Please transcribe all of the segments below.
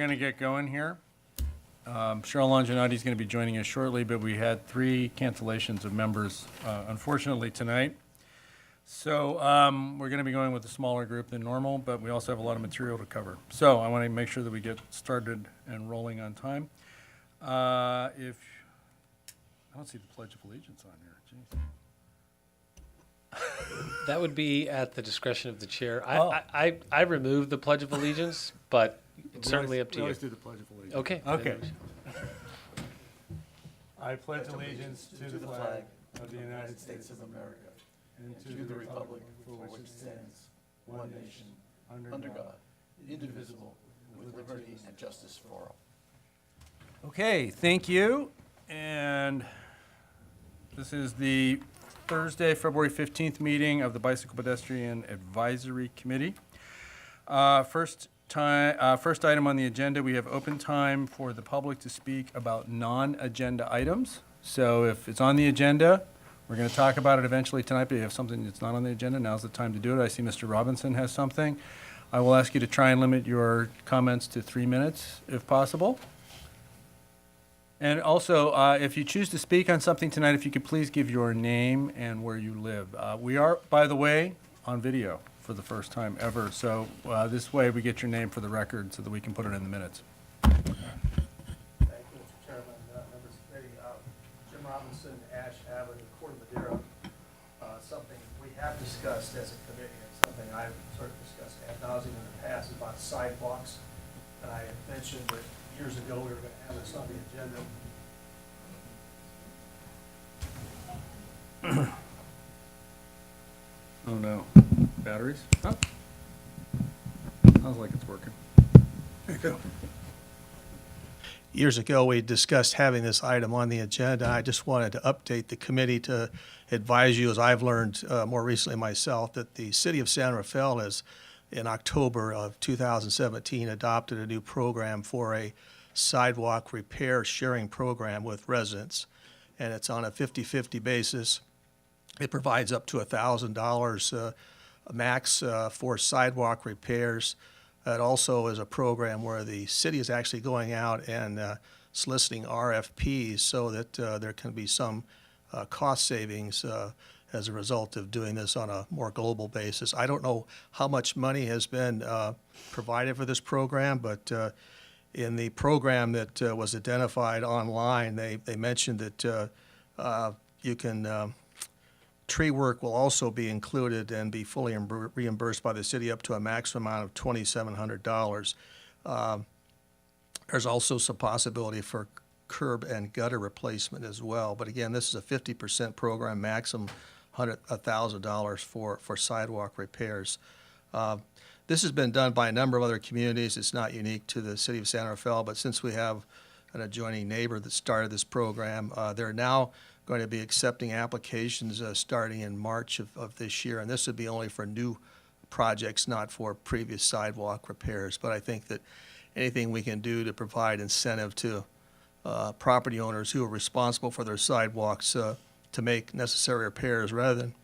going to get going here. Cheryl Longinati is going to be joining us shortly, but we had 3 cancellations of members, unfortunately, tonight. So we're going to be going with a smaller group than normal, but we also have a lot of material to cover. So I want to make sure that we get started and rolling on time. If I don't see the Pledge of Allegiance on here. Jeez. That would be at the discretion of the chair. Oh. I removed the Pledge of Allegiance, but it's certainly up to We you. always do the Pledge of Allegiance. Okay. Okay. I pledge allegiance to the flag of the United States of America and to the republic for which it stands, one nation, under God, indivisible, with liberty and justice for all. Okay, thank you. And this is the Thursday, February 15th meeting of the Bicycle Pedestrian Advisory Committee. First item on the agenda, we have open time for the public to speak about non-agenda items. So if it's on the agenda, we're going to talk about it eventually tonight, but if you have something that's not on the agenda, now's the time to do it. I see Mr. Robinson has something. I will ask you to try and limit your comments to 3 minutes, if possible. And also, if you choose to speak on something tonight, if you could please give your name and where you live. We are, by the way, on video for the first time ever, so this way we get your name for the record so that we can put it in the minutes. Thank you, Mr. Chairman, members of the committee. Jim Robinson, Ash Avenue, Corte Madera. Something we have discussed as a committee, and something I've sort of discussed ad nauseum in the past, is about sidewalks. And I had mentioned that years ago we were going to have this on the agenda. Oh no, batteries? Oh. Sounds like it's working. There you go. Years ago, we discussed having this item on the agenda. I just wanted to update the committee to advise you, as I've learned more recently myself, that the city of San Rafael has, in October of 2017, adopted a new program for a sidewalk repair sharing program with residents, and it's on a 50-50 basis. It provides up to $1,000 max for sidewalk repairs. It also is a program where the city is actually going out and soliciting RFPs so that there can be some cost savings as a result of doing this on a more global basis. I don't know how much money has been provided for this program, but in the program that was identified online, they mentioned that you can tree work will also be included and be fully reimbursed by the city up to a maximum amount of $2,700. There's also some possibility for curb and gutter replacement as well. But again, this is a 50% program, maximum $1,000 for sidewalk repairs. This has been done by a number of other communities. It's not unique to the city of San Rafael, but since we have an adjoining neighbor that started this program, they're now going to be accepting applications starting in March of this year, and this would be only for new projects, not for previous sidewalk repairs. But I think that anything we can do to provide incentive to property owners who are responsible for their sidewalks to make necessary repairs rather than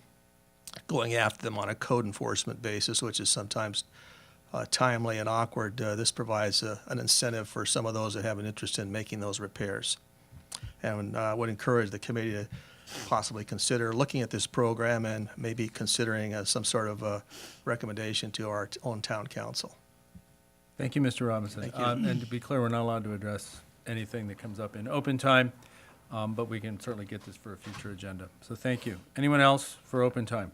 going after them on a code enforcement basis, which is sometimes timely and awkward, this provides an incentive for some of those that have an interest in making those repairs. And I would encourage the committee to possibly consider looking at this program and maybe considering some sort of recommendation to our own town council. Thank you, Mr. Robinson. Thank you. And to be clear, we're not allowed to address anything that comes up in open time, but we can certainly get this for a future agenda. So thank you. Anyone else for open time?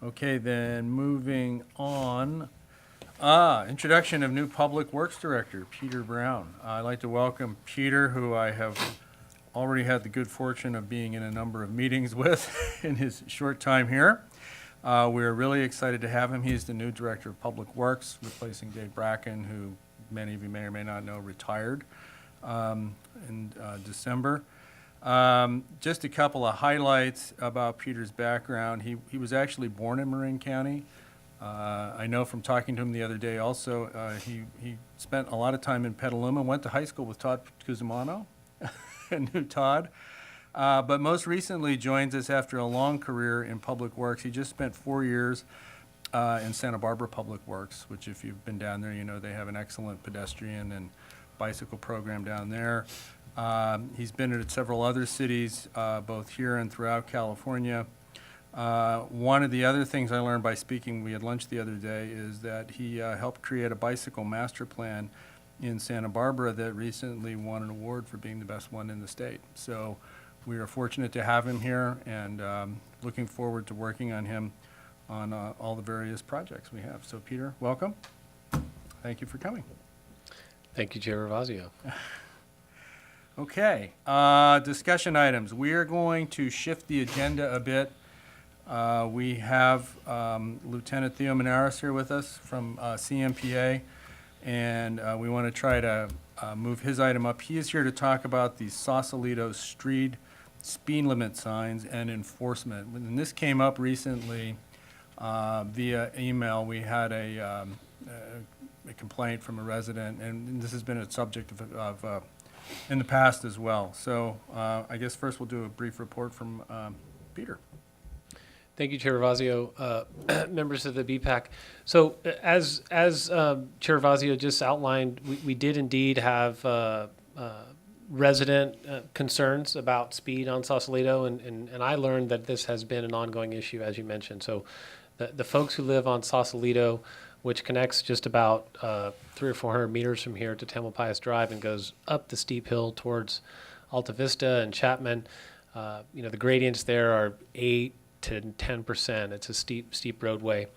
Okay, then moving on. Introduction of new Public Works Director, Peter Brown. I'd like to welcome Peter, who I have already had the good fortune of being in a number of meetings with in his short time here. We're really excited to have him. He's the new Director of Public Works, replacing Dave Bracken, who many of you may or may not know retired in December. Just a couple of highlights about Peter's background. He was actually born in Marin County. I know from talking to him the other day also, he spent a lot of time in Petaluma, went to high school with Todd Cusimano, and knew Todd. But most recently joins us after a long career in public works. He just spent 4 years in Santa Barbara Public Works, which if you've been down there, you know they have an excellent pedestrian and bicycle program down there. He's been at several other cities, both here and throughout California. One of the other things I learned by speaking, we had lunch the other day, is that he helped create a bicycle master plan in Santa Barbara that recently won an award for being the best one in the state. So we are fortunate to have him here, and looking forward to working on him on all the various projects we have. So Peter, welcome. Thank you for coming. Thank you, Chair Ravazio. Okay, discussion items. We are going to shift the agenda a bit. We have Lieutenant Theo Menares here with us from CMPA, and we want to try to move his item up. He is here to talk about the Sausalito Street speed limit signs and enforcement. When this came up recently via email, we had a complaint from a resident, and this has been a subject of in the past as well. So I guess first we'll do a brief report from Peter. Thank you, Chair Ravazio, members of the BPAC. So as Chair Ravazio just outlined, we did indeed have resident concerns about speed on Sausalito, and I learned that this has been an ongoing issue, as you mentioned. So the folks who live on Sausalito, which connects just about 300 or 400 meters from here to Tamalpais Drive and goes up the steep hill towards Alta Vista and Chapman, the gradients there are 8 to 10%. It's a steep roadway.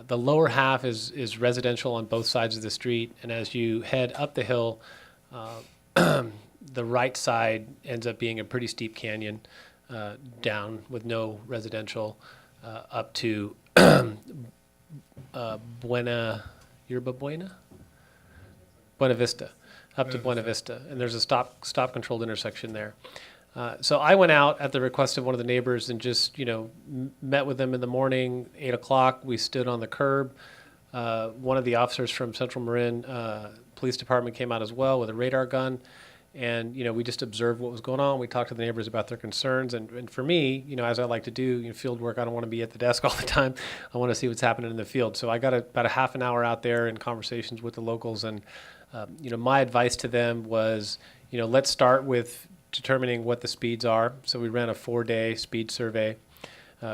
The lower half is residential on both sides of the street, and as you head up the hill, the right side ends up being a pretty steep canyon down with no residential up to Buena Vista, up to Buena Vista, and there's a stop controlled intersection there. So I went out at the request of one of the neighbors and just met with them in the morning, 8 o'clock. We stood on the curb. One of the officers from Central Marin Police Department came out as well with a radar gun, and we just observed what was going on. We talked to the neighbors about their concerns, and for me, as I like to do field work, I don't want to be at the desk all the time. I want to see what's happening in the field. So I got about a half an hour out there in conversations with the locals, and my advice to them was, let's start with determining what the speeds are. So we ran a 4-day speed survey.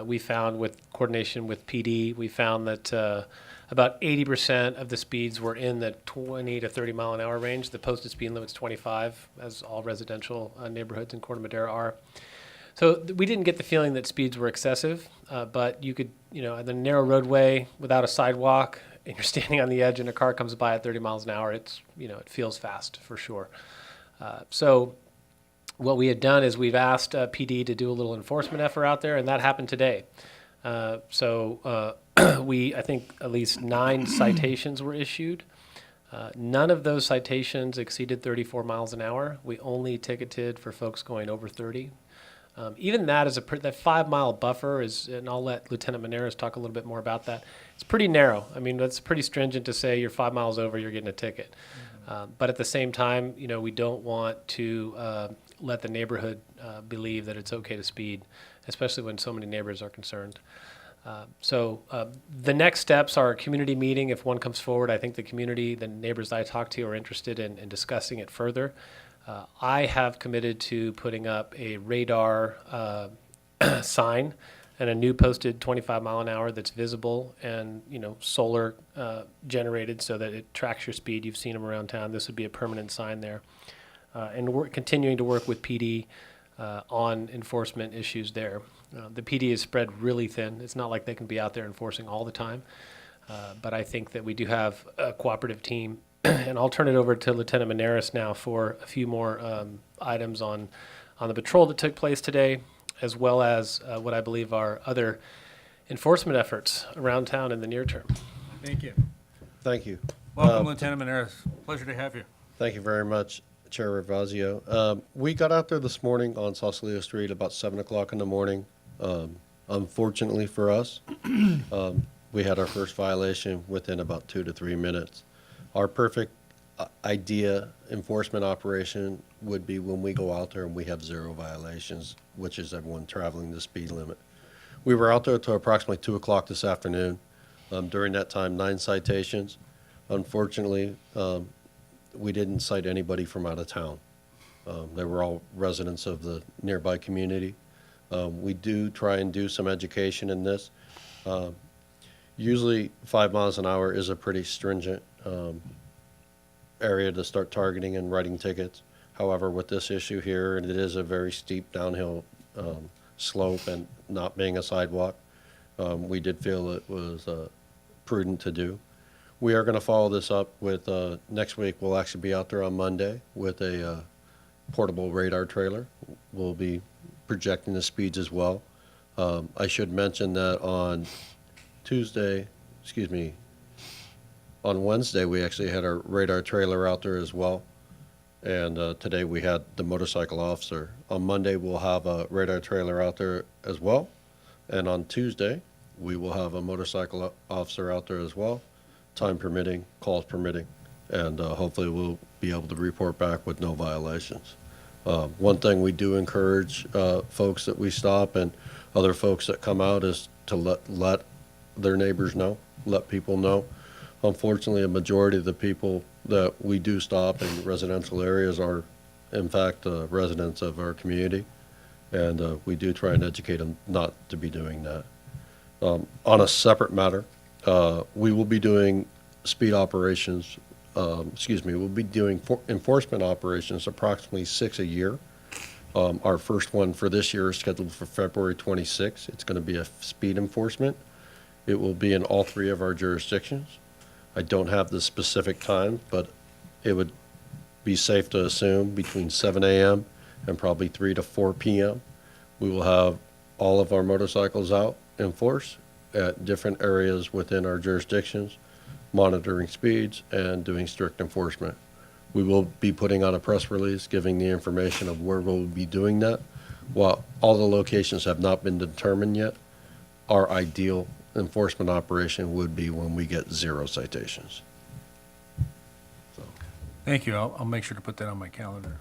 We found, with coordination with PD, we found that about 80% of the speeds were in the 20 to 30 mile an hour range. The posted speed limit's 25, as all residential neighborhoods in Corte Madera are. So we didn't get the feeling that speeds were excessive, but you could, on the narrow roadway without a sidewalk, and you're standing on the edge and a car comes by at 30 miles an hour, it feels fast for sure. So what we had done is we've asked PD to do a little enforcement effort out there, and that happened today. I think at least 9 citations were issued. None of those citations exceeded 34 miles an hour. We only ticketed for folks going over 30. Even that is that 5-mile buffer is, and I'll let Lieutenant Menares talk a little bit more about that. It's pretty narrow. I mean, that's pretty stringent to say you're 5 miles over, you're getting a ticket. But at the same time, we don't want to let the neighborhood believe that it's okay to speed, especially when so many neighbors are concerned. So the next steps are a community meeting. If one comes forward, I think the community, the neighbors I talk to, are interested in discussing it further. I have committed to putting up a radar sign and a new posted 25 mile an hour that's visible and solar generated so that it tracks your speed. You've seen them around town. This would be a permanent sign there. And we're continuing to work with PD on enforcement issues there. The PD is spread really thin. It's not like they can be out there enforcing all the time. But I think that we do have a cooperative team. And I'll turn it over to Lieutenant Menares now for a few more items on the patrol that took place today, as well as what I believe are other enforcement efforts around town in the near term. Thank you. Thank you. Welcome, Lieutenant Menares. Pleasure to have you. Thank you very much, Chair Ravazio. We got out there this morning on Sausalito Street about 7 o'clock in the morning. Unfortunately for us, we had our first violation within about 2 to 3 minutes. Our perfect idea enforcement operation would be when we go out there and we have 0 violations, which is everyone traveling the speed limit. We were out there until approximately 2 o'clock this afternoon. During that time, 9 citations. Unfortunately, we didn't cite anybody from out of town. They were all residents of the nearby community. We do try and do some education in this. Usually 5 miles an hour is a pretty stringent area to start targeting and writing tickets. However, with this issue here, and it is a very steep downhill slope and not being a sidewalk, we did feel it was prudent to do. We are going to follow this up with, next week, we'll actually be out there on Monday with a portable radar trailer. We'll be projecting the speeds as well. I should mention that on Wednesday, we actually had our radar trailer out there as well. And today we had the motorcycle officer. On Monday, we'll have a radar trailer out there as well. And on Tuesday, we will have a motorcycle officer out there as well, time permitting, calls permitting. And hopefully we'll be able to report back with no violations. One thing we do encourage folks that we stop and other folks that come out is to let their neighbors know, let people know. Unfortunately, a majority of the people that we do stop in residential areas are, in fact, residents of our community, and we do try and educate them not to be doing that. On a separate matter, we will be doing speed operations, we'll be doing enforcement operations, approximately 6 a year. Our first one for this year is scheduled for February 26th. It's going to be a speed enforcement. It will be in all 3 of our jurisdictions. I don't have the specific time, but it would be safe to assume between 7 a.m. and probably 3 to 4 p.m. We will have all of our motorcycles out in force at different areas within our jurisdictions, monitoring speeds and doing strict enforcement. We will be putting out a press release giving the information of where we'll be doing that. While all the locations have not been determined yet, our ideal enforcement operation would be when we get 0 citations. Thank you. I'll make sure to put that on my calendar.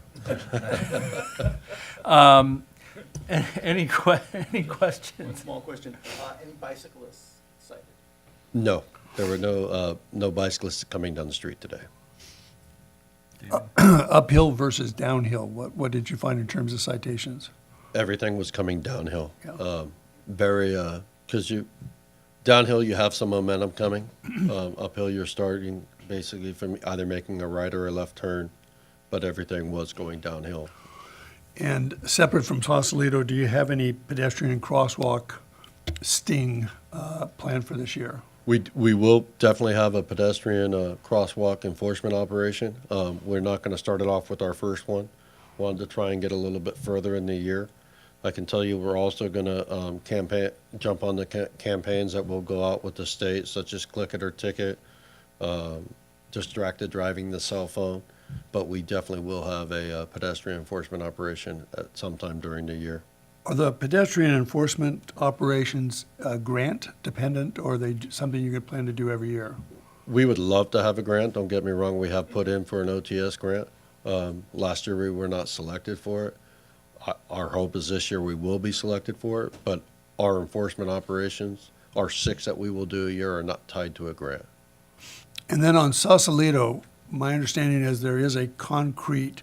Any questions? Small question, any bicyclists cited? No, there were no bicyclists coming down the street today. Uphill versus downhill, what did you find in terms of citations? Everything was coming downhill. Yeah. Because downhill you have some momentum coming. Uphill you're starting basically from either making a right or a left turn, but everything was going downhill. And separate from Sausalito, do you have any pedestrian crosswalk sting planned for this year? We will definitely have a pedestrian crosswalk enforcement operation. We're not going to start it off with our first one. Wanted to try and get a little bit further in the year. I can tell you we're also going to jump on the campaigns that will go out with the state, such as Click It or Ticket, distracted driving the cell phone. But we definitely will have a pedestrian enforcement operation at some time during the year. Are the pedestrian enforcement operations grant dependent, or are they something you could plan to do every year? We would love to have a grant. Don't get me wrong. We have put in for an OTS grant. Last year we were not selected for it. Our hope is this year we will be selected for it, but our enforcement operations, our 6 that we will do a year, are not tied to a grant. And then on Sausalito, my understanding is there is a concrete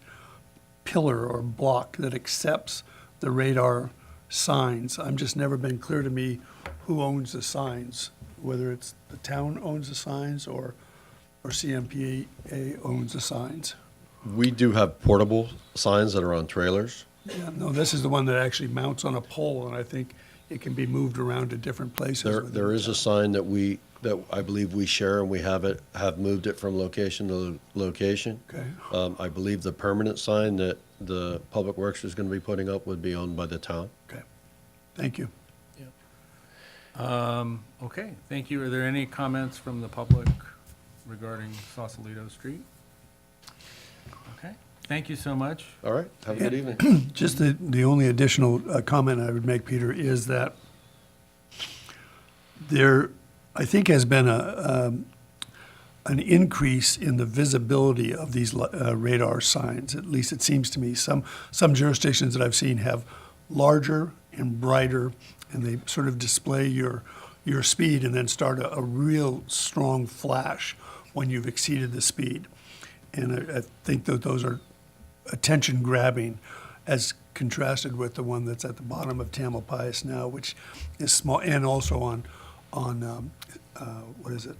pillar or block that accepts the radar signs. I'm just never been clear to me who owns the signs, whether it's the town owns the signs or CMPA owns the signs. We do have portable signs that are on trailers. Yeah, no, this is the one that actually mounts on a pole, and I think it can be moved around to different places. There is a sign that I believe we share, and we have moved it from location to location. Okay, I believe the permanent sign that the Public Works is going to be putting up would be owned by the town. okay. Thank you. Okay, thank you. Are there any comments from the public regarding Sausalito Street? Okay, thank you so much. All right, have a good evening. Just the only additional comment I would make, Peter, is that there, I think, has been an increase in the visibility of these radar signs. At least it seems to me. Some jurisdictions that I've seen have larger and brighter, and they sort of display your your speed and then start a real strong flash when you've exceeded the speed. And I think that those are attention grabbing as contrasted with the one that's at the bottom of Tamalpais now, which is small, and also on what is it,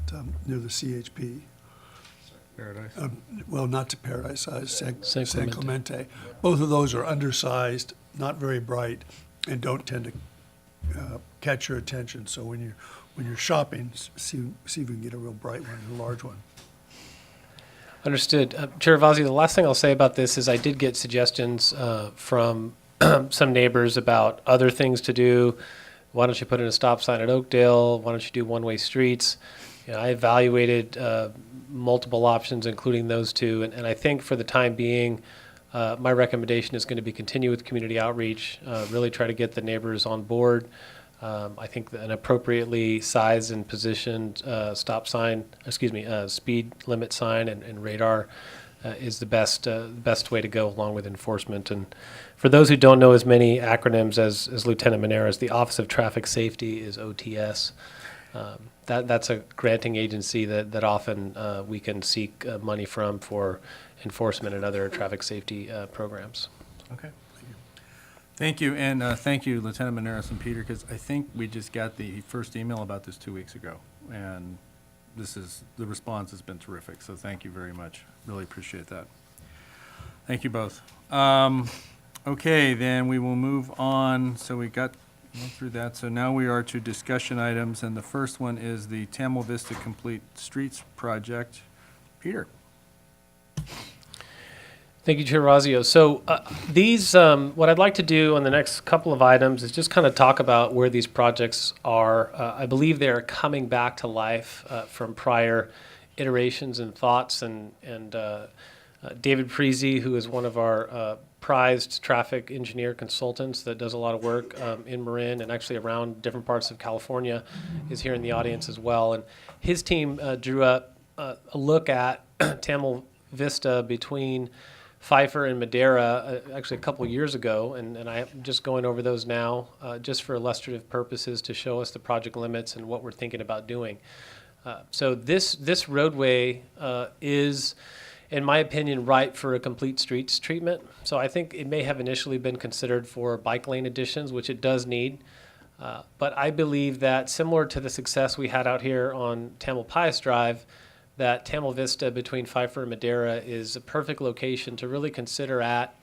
near the CHP? Paradise. Well, not to Paradise, San San Clemente. Clemente. Both of those are undersized, not very bright, and don't tend to catch your attention. So when you're shopping, see if you can get a real bright one, a large one. Understood. Chair Vazzi, the last thing I'll say about this is I did get suggestions from some neighbors about other things to do. Why don't you put in a stop sign at Oakdale? Why don't you do one-way streets? You know, I evaluated multiple options, including those two, and I think for the time being, my recommendation is going to be continue with community outreach, really try to get the neighbors on board. I think that an appropriately sized and positioned speed limit sign and radar is the best way to go, along with enforcement. And for those who don't know as many acronyms as Lieutenant Maneras, the Office of Traffic Safety is OTS. That's a granting agency that often we can seek money from for enforcement and other traffic safety programs. Okay. Thank you, and thank you, Lieutenant Maneras and Peter, because I think we just got the first email about this 2 weeks ago, and the response has been terrific, so thank you very much. Really appreciate that. Thank you both. Okay, then we will move on. So we went through that. So now we are to discussion items, and the first one is the Tamil Vista Complete Streets Project. Peter. Thank you, Chair Razio. So what I'd like to do on the next couple of items is just kind of talk about where these projects are. I believe they are coming back to life from prior iterations and thoughts. And David Prezy, who is one of our prized traffic engineer consultants that does a lot of work in Marin and actually around different parts of California, is here in the audience as well. And his team drew up a look at Tamil Vista between Pfeiffer and Madera actually a couple years ago, and I'm just going over those now just for illustrative purposes to show us the project limits and what we're thinking about doing. So this roadway is, in my opinion, ripe for a complete streets treatment. So I think it may have initially been considered for bike lane additions, which it does need. But I believe that similar to the success we had out here on Tamalpais Drive, that Tamil Vista between Pfeiffer and Madera is a perfect location to really consider at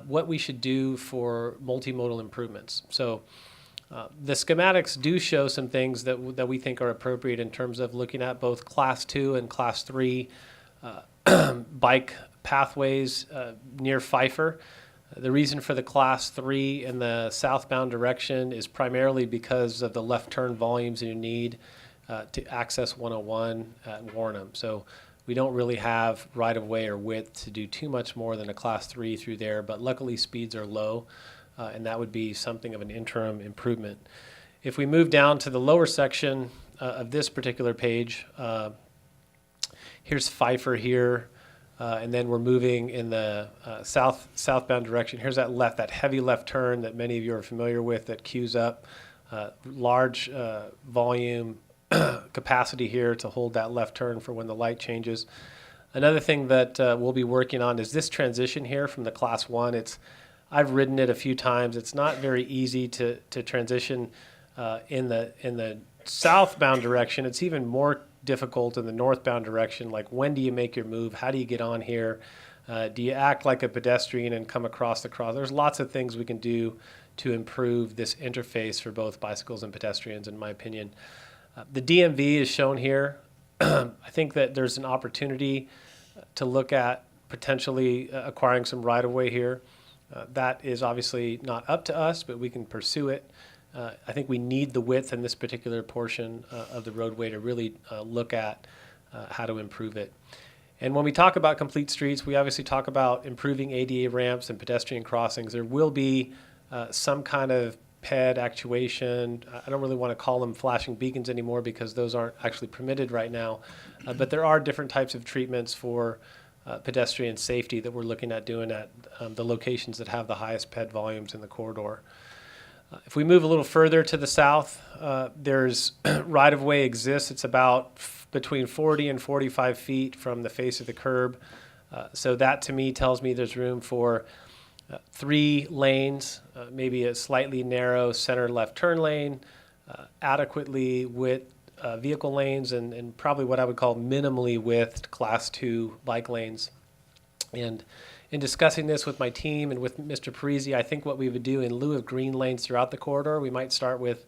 what we should do for multimodal improvements. So the schematics do show some things that we think are appropriate in terms of looking at both Class 2 and Class 3 bike pathways near Pfeiffer. The reason for the Class 3 in the southbound direction is primarily because of the left turn volumes you need to access 101 at Warrenham. So we don't really have right-of-way or width to do too much more than a Class 3 through there, but luckily speeds are low, and that would be something of an interim improvement. If we move down to the lower section of this particular page, here's Pfeiffer here, and then we're moving in the southbound direction. Here's that heavy left turn that many of you are familiar with that queues up, large volume capacity here to hold that left turn for when the light changes. Another thing that we'll be working on is this transition here from the Class 1. I've ridden it a few times. It's not very easy to transition in the southbound direction. It's even more difficult in the northbound direction. Like, when do you make your move? How do you get on here? Do you act like a pedestrian and come across the cross? There's lots of things we can do to improve this interface for both bicycles and pedestrians, in my opinion. The DMV is shown here. I think that there's an opportunity to look at potentially acquiring some right-of-way here. That is obviously not up to us, but we can pursue it. I think we need the width in this particular portion of the roadway to really look at how to improve it. And when we talk about complete streets, we obviously talk about improving ADA ramps and pedestrian crossings. There will be some kind of PED actuation. I don't really want to call them flashing beacons anymore because those aren't actually permitted right now. But there are different types of treatments for pedestrian safety that we're looking at doing at the locations that have the highest PED volumes in the corridor. If we move a little further to the south, there's right-of-way exists. It's about between 40 and 45 feet from the face of the curb. So that to me tells me there's room for 3 lanes, maybe a slightly narrow center left turn lane, adequately width vehicle lanes, and probably what I would call minimally widthed Class 2 bike lanes. And in discussing this with my team and with Mr. Parisi, I think what we would do in lieu of green lanes throughout the corridor, we might start with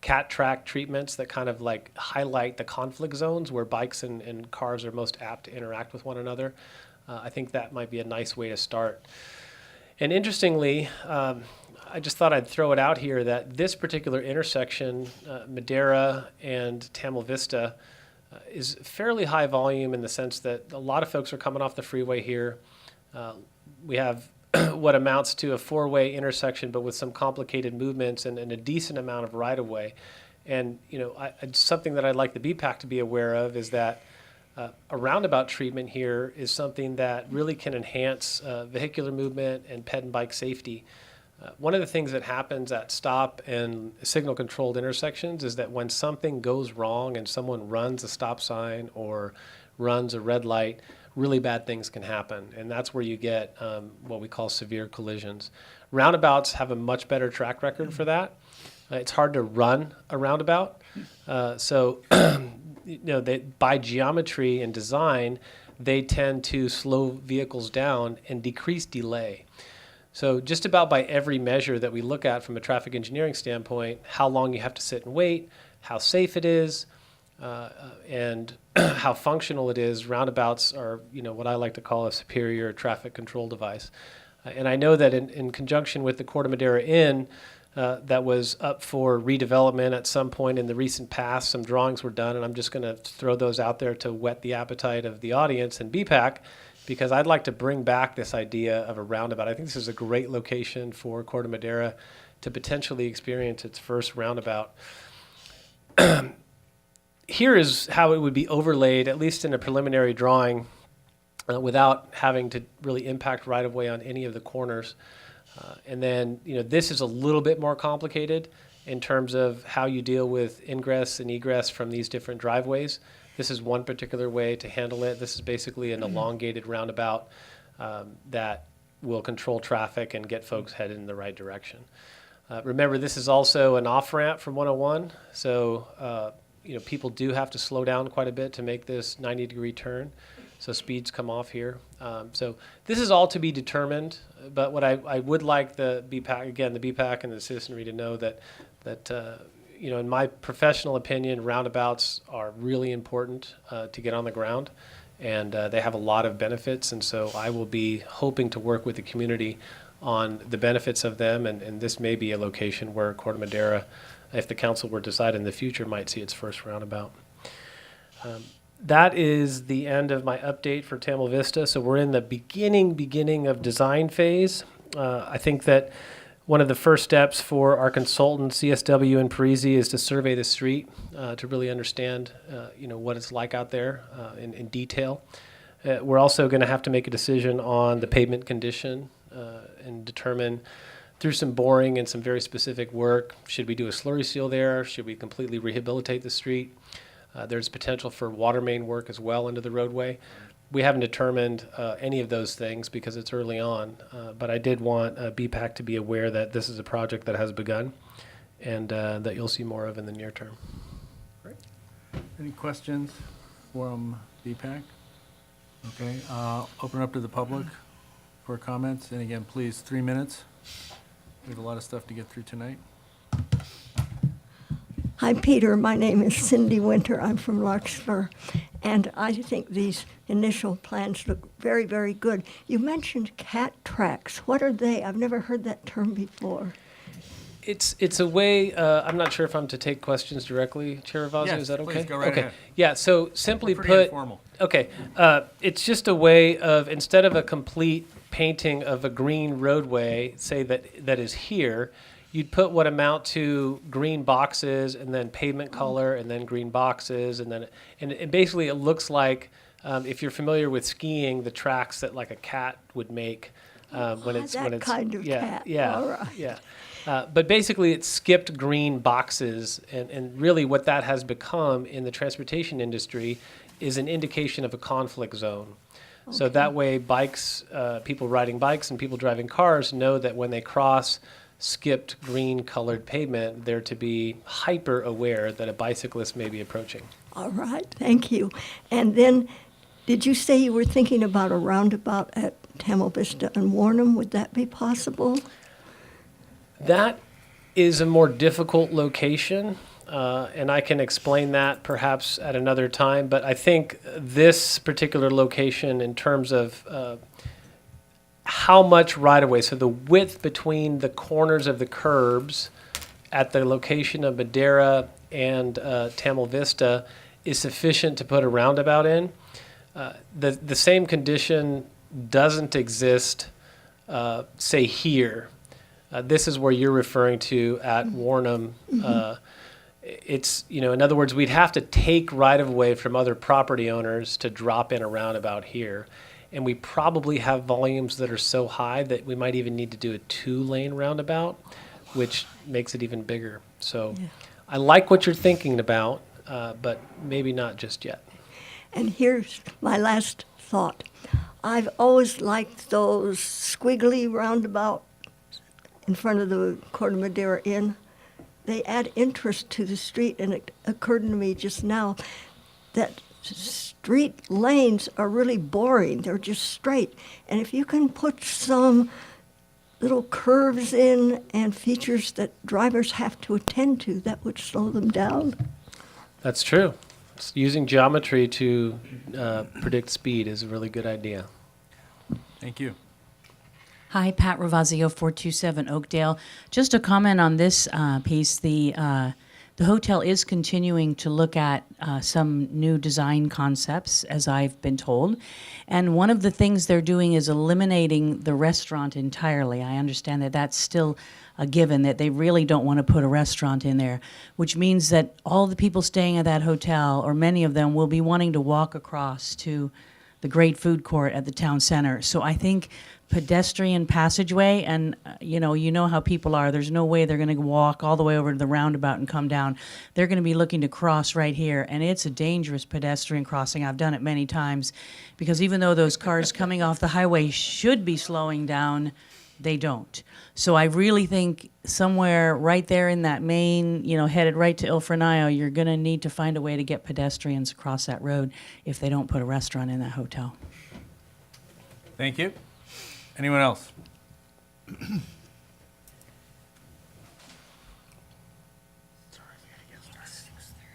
cat track treatments that kind of like highlight the conflict zones where bikes and cars are most apt to interact with one another. I think that might be a nice way to start. And interestingly, I just thought I'd throw it out here that this particular intersection, Madera and Tamil Vista, is fairly high volume in the sense that a lot of folks are coming off the freeway here. We have what amounts to a 4-way intersection, but with some complicated movements and a decent amount of right-of-way. And, you know, something that I'd like the BPAC to be aware of is that a roundabout treatment here is something that really can enhance vehicular movement and ped and bike safety. One of the things that happens at stop and signal-controlled intersections is that when something goes wrong and someone runs a stop sign or runs a red light, really bad things can happen. And that's where you get what we call severe collisions. Roundabouts have a much better track record for that. It's hard to run a roundabout. So you know, by geometry and design, they tend to slow vehicles down and decrease delay. So just about by every measure that we look at from a traffic engineering standpoint, how long you have to sit and wait, how safe it is, and how functional it is, roundabouts are, you know, what I like to call a superior traffic control device. And I know that in conjunction with the Corte Madera Inn, that was up for redevelopment at some point in the recent past. Some drawings were done, and I'm just going to throw those out there to whet the appetite of the audience and BPAC, because I'd like to bring back this idea of a roundabout. I think this is a great location for Corte Madera to potentially experience its first roundabout. Here is how it would be overlaid, at least in a preliminary drawing, without having to really impact right-of-way on any of the corners. And then, you know, this is a little bit more complicated in terms of how you deal with ingress and egress from these different driveways. This is one particular way to handle it. This is basically an elongated roundabout that will control traffic and get folks headed in the right direction. Remember, this is also an off-ramp from 101, so you know, people do have to slow down quite a bit to make this 90-degree turn. So speeds come off here. So this is all to be determined, but what I would like the BPAC, again, the BPAC and the citizenry to know that you know, in my professional opinion, roundabouts are really important to get on the ground, and they have a lot of benefits, and so I will be hoping to work with the community on the benefits of them, and this may be a location where Corte Madera, if the council were to decide in the future, might see its first roundabout. That is the end of my update for Tamil Vista. So we're in the beginning of design phase. I think that one of the first steps for our consultant, CSW and Parisi, is to survey the street to really understand, you know, what it's like out there in detail. We're also going to have to make a decision on the pavement condition and determine through some boring and some very specific work, should we do a slurry seal there? Should we completely rehabilitate the street? There's potential for water main work as well into the roadway. We haven't determined any of those things because it's early on, but I did want BPAC to be aware that this is a project that has begun and that you'll see more of in the near term. Great. Any questions from BPAC? Okay, open up to the public for comments. And again, please, 3 minutes. We have a lot of stuff to get through tonight. Hi, Peter. My name is Cindy Winter. I'm from Larkspur, and I think these initial plans look very, very good. You mentioned cat tracks. What are they? I've never heard that term before. It's a way, I'm not sure if I'm to take questions directly, Chair Ravazio, Yes, is that okay? please, go right Okay. ahead. Yeah, so simply Pretty put, informal. okay, it's just a way of, instead of a complete painting of a green roadway, say that is here, you'd put what amount to green boxes and then pavement color and then green boxes and then, and basically it looks like, if you're familiar with skiing, the tracks that like a cat would make when it's that kind of yeah, cat. yeah, All right. yeah. But basically, it skipped green boxes, and really what that has become in the transportation industry is an indication of a conflict zone. So that way, bikes, people riding bikes and people driving cars know that when they cross skipped green colored pavement, they're to be hyper aware that a bicyclist may be approaching. All right, thank you. And then, did you say you were thinking about a roundabout at Tamil Vista and Warnham? Would that be possible? That is a more difficult location, and I can explain that perhaps at another time. But I think this particular location, in terms of how much right-of-way, so the width between the corners of the curbs at the location of Madera and Tamil Vista is sufficient to put a roundabout in. The same condition doesn't exist, say, here. This is where you're referring to at Warnham. It's, in other words, we'd have to take right-of-way from other property owners to drop in a roundabout here. And we probably have volumes that are so high that we might even need to do a 2-lane roundabout, which makes it even bigger. So I like what you're thinking about, but maybe not just yet. And here's my last thought. I've always liked those squiggly roundabout in front of the Corte Madera Inn. They add interest to the street, and it occurred to me just now that street lanes are really boring. They're just straight. And if you can put some little curves in and features that drivers have to attend to, that would slow them down. That's true. Using geometry to predict speed is a really good idea. Thank you. Hi, Pat Ravazio, 427 Oakdale. Just a comment on this piece. The hotel is continuing to look at some new design concepts, as I've been told. And one of the things they're doing is eliminating the restaurant entirely. I understand that that's still a given, that they really don't want to put a restaurant in there, which means that all the people staying at that hotel, or many of them, will be wanting to walk across to the great food court at the town center. So I think pedestrian passageway, and you know how people are. There's no way they're going to walk all the way over to the roundabout and come down. They're going to be looking to cross right here, and it's a dangerous pedestrian crossing. I've done it many times, because even though those cars coming off the highway should be slowing down, they don't. So I really think somewhere right there in that main, headed right to Il Fornaio, you're going to need to find a way to get pedestrians across that road if they don't put a restaurant in that hotel. Thank you. Anyone else?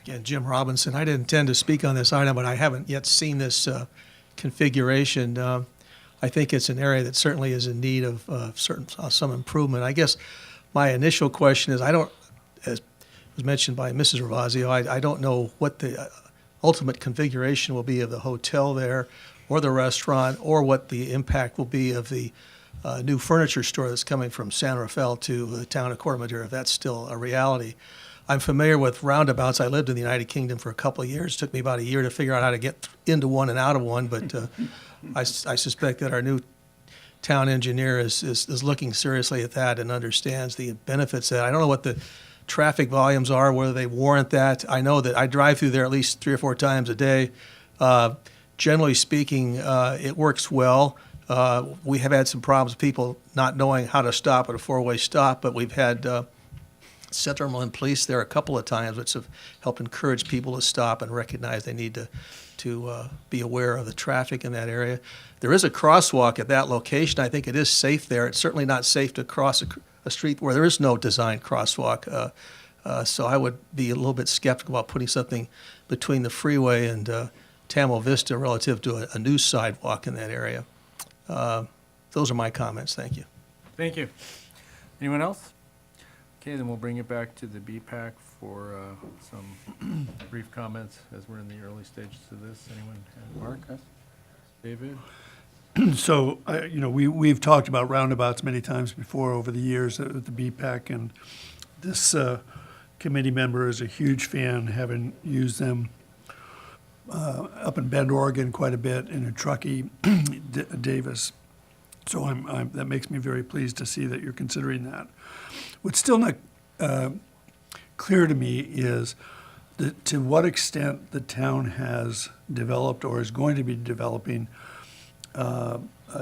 Again, Jim Robinson. I didn't intend to speak on this item, but I haven't yet seen this configuration. I think it's an area that certainly is in need of some improvement. I guess my initial question is, as was mentioned by Mrs. Ravazio, I don't know what the ultimate configuration will be of the hotel there, or the restaurant, or what the impact will be of the new furniture store that's coming from San Rafael to the town of Corte Madera, if that's still a reality. I'm familiar with roundabouts. I lived in the United Kingdom for a couple of years. It took me about a year to figure out how to get into one and out of one, but I suspect that our new town engineer is looking seriously at that and understands the benefits of that. I don't know what the traffic volumes are, whether they warrant that. I know that I drive through there at least 3 or 4 times a day. Generally speaking, it works well. We have had some problems with people not knowing how to stop at a 4-way stop, but we've had Central and police there a couple of times, which have helped encourage people to stop and recognize they need to be aware of the traffic in that area. There is a crosswalk at that location. I think it is safe there. It's certainly not safe to cross a street where there is no designed crosswalk. So I would be a little bit skeptical about putting something between the freeway and Tamil Vista relative to a new sidewalk in that area. Those are my comments. Thank you. Thank you. Anyone else? Okay, then we'll bring it back to the BPAC for some brief comments as we're in the early stages of this. Anyone? Mark? David? So, we've talked about roundabouts many times before over the years at the BPAC, and this committee member is a huge fan, having used them up in Bend, Oregon quite a bit, and in Truckee, Davis. So that makes me very pleased to see that you're considering that. What's still not clear to me is to what extent the town has developed or is going to be developing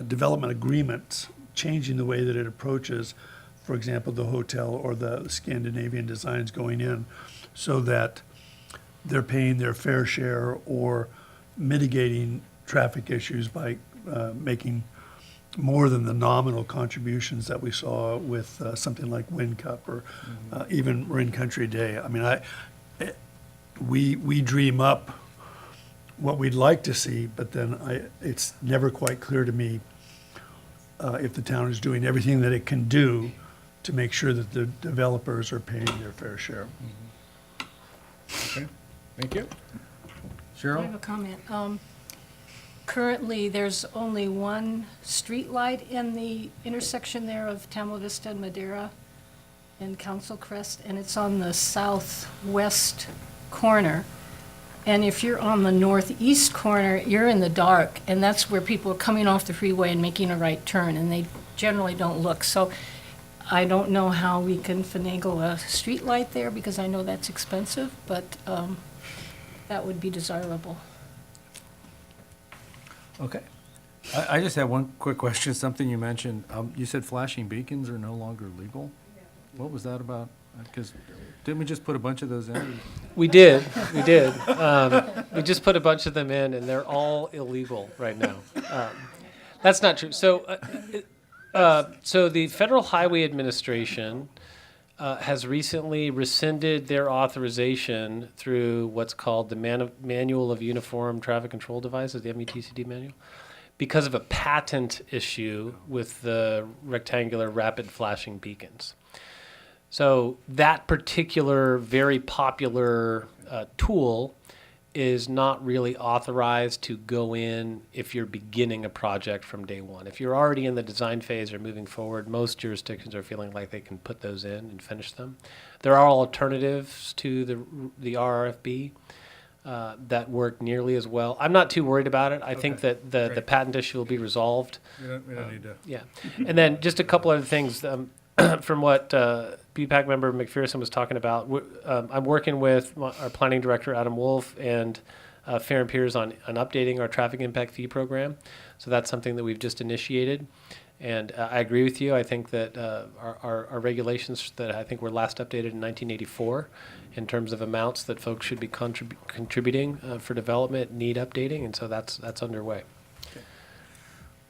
development agreements, changing the way that it approaches, for example, the hotel or the Scandinavian designs going in, so that they're paying their fair share or mitigating traffic issues by making more than the nominal contributions that we saw with something like Wind Cup or even Marin Country Day. I mean, we dream up what we'd like to see, but then it's never quite clear to me if the town is doing everything that it can do to make sure that the developers are paying their fair share. Okay, thank you. I have Cheryl? a comment. Currently, there's only one street light in the intersection there of Tamla Vista and Madera and Council Crest, and it's on the southwest corner. And if you're on the northeast corner, you're in the dark, and that's where people are coming off the freeway and making a right turn, and they generally don't look. So I don't know how we can finagle a street light there, because I know that's expensive, but that would be desirable. Okay. I just have one quick question, something you mentioned. You said flashing beacons are no longer legal? What was that about? Because didn't we just put a bunch of those in? We did. We just put a bunch of them in, and they're all illegal right now. That's not true. So the Federal Highway Administration has recently rescinded their authorization through what's called the Manual of Uniform Traffic Control Devices, the METCD manual, because of a patent issue with the rectangular rapid flashing beacons. So that particular very popular tool is not really authorized to go in if you're beginning a project from day one. If you're already in the design phase or moving forward, most jurisdictions are feeling like they can put those in and finish them. There are alternatives to the RRFB that work nearly as well. I'm not too worried about it. I think that the Great. patent issue will be resolved. We don't need to. Yeah. And then just a couple other things from what BPAC member McPherson was talking about. I'm working with our planning director, Adam Wolf, and Fair and Peers on updating our traffic impact fee program. So that's something that we've just initiated. And I agree with you. I think that our regulations that I think were last updated in 1984 in terms of amounts that folks should be contributing for development need updating. And so that's underway.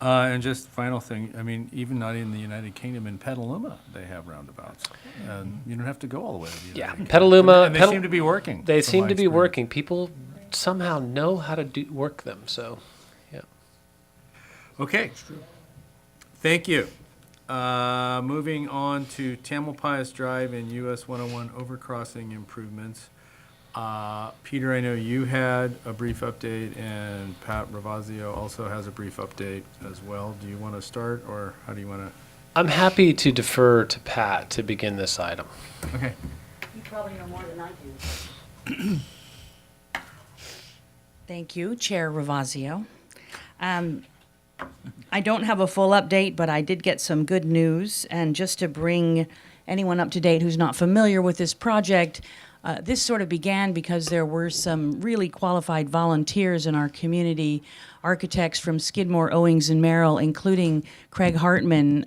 And just final thing, I mean, even not in the United Kingdom, in Petaluma, they have roundabouts. And you don't have to go all the way to the United Kingdom. Petaluma. And they seem to be working. They from seem my to be experience. working. People somehow know how to work them. So, yeah. Okay. Thank you. Moving on to Tamalpais Drive and US 101 overcrossing improvements. Peter, I know you had a brief update, and Pat Ravazio also has a brief update as well. Do you want to start, or how do you want I'm happy to defer to Pat to begin this item. to? Okay. You probably know more than I do. Thank you, Chair Ravazio. I don't have a full update, but I did get some good news. And just to bring anyone up to date who's not familiar with this project, this sort of began because there were some really qualified volunteers in our community, architects from Skidmore, Owings, and Merrill, including Craig Hartman,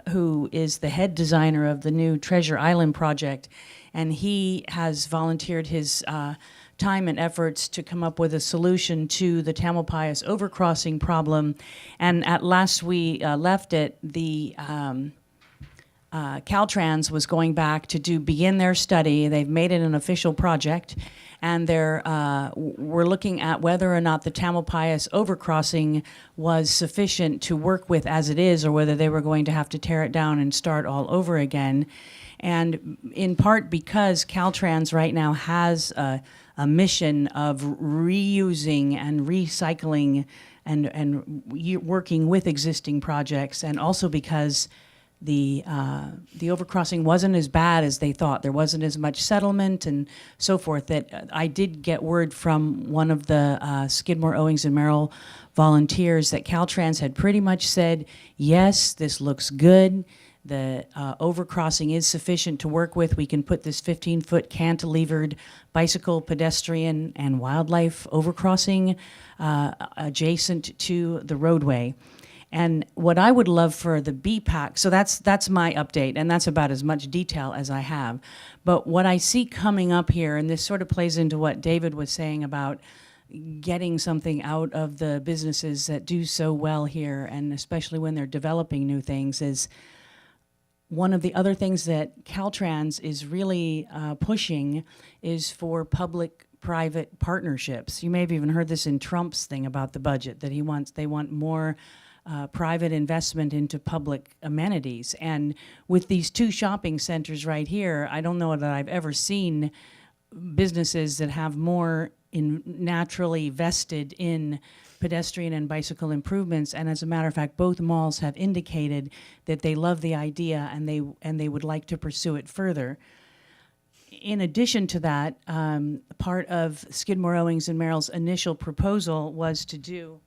who is the head designer of the new Treasure Island project. And he has volunteered his time and efforts to come up with a solution to the Tamalpais overcrossing problem. And at last we left it, the Caltrans was going back to begin their study. They've made it an official project, and we're looking at whether or not the Tamalpais overcrossing was sufficient to work with as it is, or whether they were going to have to tear it down and start all over again. And in part because Caltrans right now has a mission of reusing and recycling and working with existing projects, and also because the overcrossing wasn't as bad as they thought. There wasn't as much settlement and so forth. That I did get word from one of the Skidmore, Owings, and Merrill volunteers that Caltrans had pretty much said, yes, this looks good. The overcrossing is sufficient to work with. We can put this 15-foot cantilevered bicycle, pedestrian, and wildlife overcrossing adjacent to the roadway. And what I would love for the BPAC, so that's my update, and that's about as much detail as I have. But what I see coming up here, and this sort of plays into what David was saying about getting something out of the businesses that do so well here, and especially when they're developing new things, is one of the other things that Caltrans is really pushing is for public-private partnerships. You may have even heard this in Trump's thing about the budget, that they want more private investment into public amenities. And with these two shopping centers right here, I don't know that I've ever seen businesses that have more naturally vested in pedestrian and bicycle improvements. And as a matter of fact, both malls have indicated that they love the idea and they would like to pursue it further. In addition to that, part of Skidmore, Owings, and Merrill's initial proposal was to do,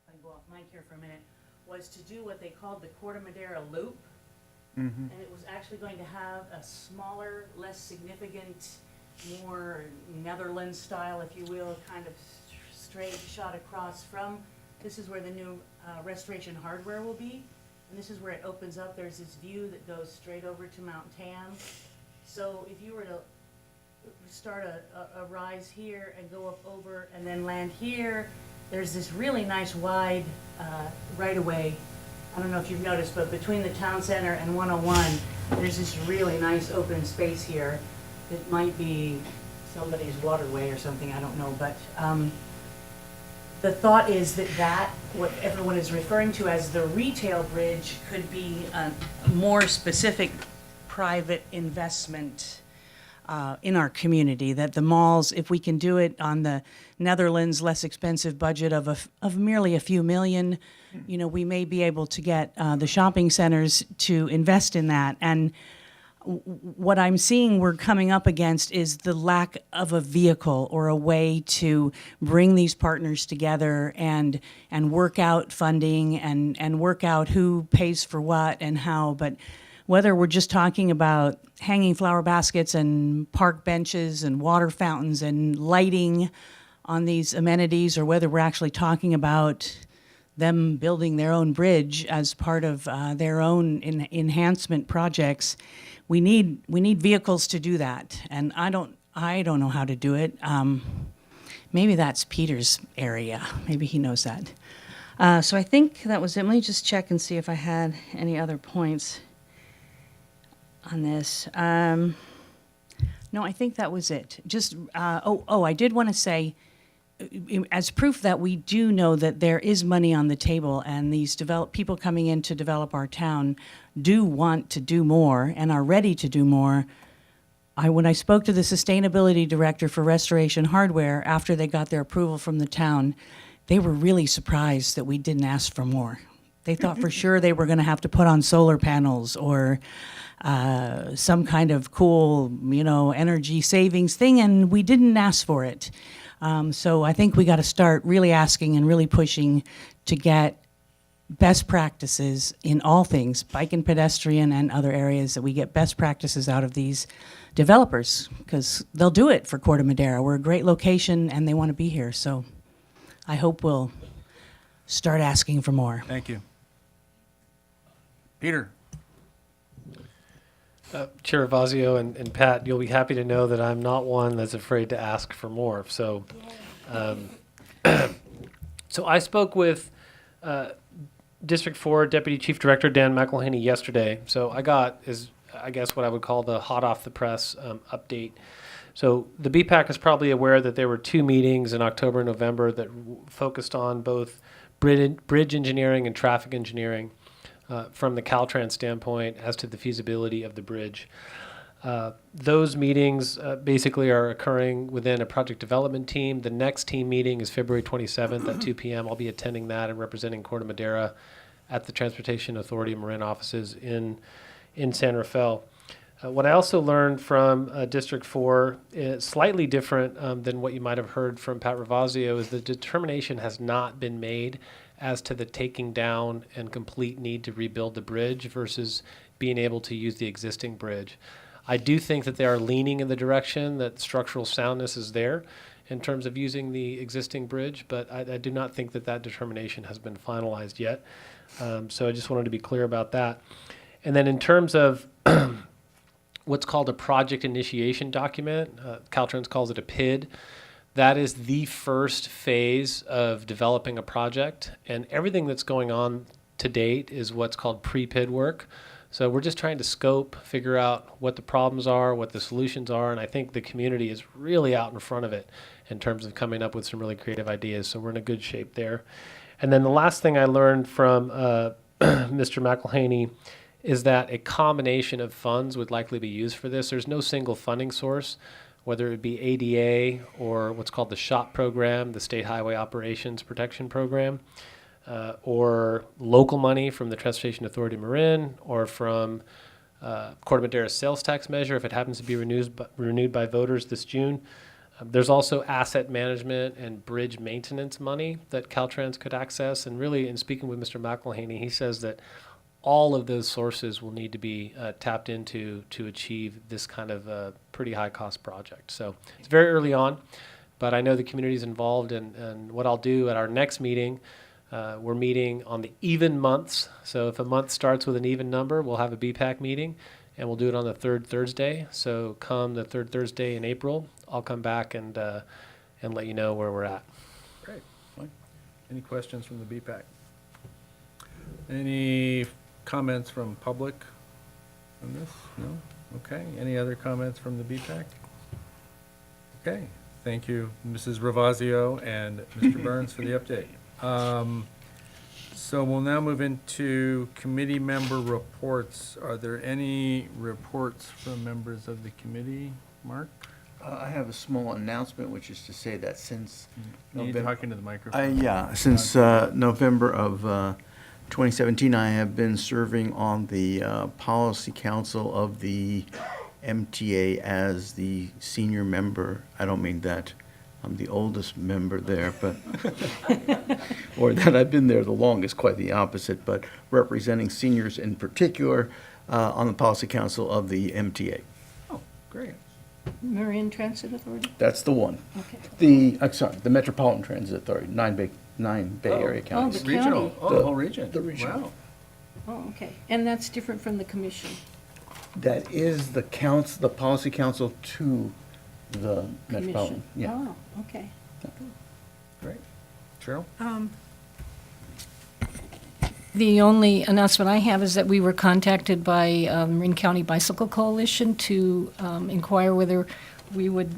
if I go off mic here for a minute, was to do what they called the Corte Madera loop. And it was actually going to have a smaller, less significant, more Netherlands style, if you will, kind of straight shot across from, this is where the new Restoration Hardware will be, and this is where it opens up. There's this view that goes straight over to Mount Tam. So if you were to start a rise here and go up over and then land here, there's this really nice wide right-of-way. I don't know if you've noticed, but between the town center and 101, there's this really nice open space here that might be somebody's waterway or something, I don't know. But the thought is that what everyone is referring to as the retail bridge could be a more specific private investment in our community, that the malls, if we can do it on the Netherlands less expensive budget of merely a few million, you know, we may be able to get the shopping centers to invest in that. And what I'm seeing we're coming up against is the lack of a vehicle or a way to bring these partners together and work out funding and work out who pays for what and how. But whether we're just talking about hanging flower baskets and park benches and water fountains and lighting on these amenities, or whether we're actually talking about them building their own bridge as part of their own enhancement projects, we need vehicles to do that. And I don't know how to do it. Maybe that's Peter's area. Maybe he knows that. So I think that was it. Let me just check and see if I had any other points on this. No, I think that was it. Just, I did want to say, as proof that we do know that there is money on the table and these people coming in to develop our town do want to do more and are ready to do more, when I spoke to the sustainability director for Restoration Hardware after they got their approval from the town, they were really surprised that we didn't ask for more. They thought for sure they were going to have to put on solar panels or some kind of cool, energy savings thing, and we didn't ask for it. So I think we got to start really asking and really pushing to get best practices in all things, bike and pedestrian and other areas, that we get best practices out of these developers, because they'll do it for Corte Madera. We're a great location and they want to be here. So I hope we'll start asking for more. Thank you. Peter? Chair Ravazio and Pat, you'll be happy to know that I'm not one that's afraid to ask for more. So, so I spoke with District 4 Deputy Chief Director Dan McElhaney yesterday. So I got I guess what I would call the hot off the press update. So the BPAC is probably aware that there were two meetings in October and November that focused on both bridge engineering and traffic engineering. From the Caltrans standpoint as to the feasibility of the bridge. Those meetings basically are occurring within a project development team. The next team meeting is February 27th at 2 p.m. I'll be attending that and representing Corte Madera at the Transportation Authority Marin offices in San Rafael. What I also learned from District 4, is slightly different than what you might have heard from Pat Ravazio, is the determination has not been made as to the taking down and complete need to rebuild the bridge versus being able to use the existing bridge. I do think that they are leaning in the direction that structural soundness is there in terms of using the existing bridge, but I do not think that that determination has been finalized yet. So I just wanted to be clear about that. And then in terms of what's called a project initiation document, Caltrans calls it a PID. That is the first phase of developing a project, and everything that's going on to date is what's called pre-PID work. So we're just trying to scope, figure out what the problems are, what the solutions are, and I think the community is really out in front of it in terms of coming up with some really creative ideas, so we're in a good shape there. And then the last thing I learned from Mr. McElhaney is that a combination of funds would likely be used for this. There's no single funding source, whether it be ADA or what's called the SHOP program, the State Highway Operations Protection Program, or local money from the Transportation Authority Marin, or from Corte Madera sales tax measure if it happens to be renewed by voters this June. There's also asset management and bridge maintenance money that Caltrans could access. And really, in speaking with Mr. McElhaney, he says that all of those sources will need to be tapped into to achieve this kind of pretty high-cost project. So it's very early on, but I know the community is involved, and what I'll do at our next meeting, we're meeting on the even months. So if a month starts with an even number, we'll have a BPAC meeting, and we'll do it on the third Thursday. So come the third Thursday in April, I'll come back and let you know where we're at. Great. Fine. Any questions from the BPAC? Any comments from public on this? No? Okay. Any other comments from the BPAC? Okay. Thank you, Mrs. Ravazio and Mr. Burns, for the update. So we'll now move into committee member reports. Are there any reports from members of the committee? Mark? I have a small announcement, which is to say that since You need to talk into the microphone. since November of 2017, I have been serving on the Policy Council of the MTA as the senior member. I don't mean that I'm the oldest member there, but, or that I've been there the longest, quite the opposite, but representing seniors in particular on the Policy Council of the MTA. Oh, great. Marin Transit Authority? That's the one. Okay. The Metropolitan Transit Authority, nine Bay Area counties. the Regional, county. the whole region. the region. Wow. Oh, okay. And that's different from the commission? That is the Policy Council to the Metropolitan. Commission? Yeah. Oh, okay. Great. Cheryl? The only announcement I have is that we were contacted by Marin County Bicycle Coalition to inquire whether we would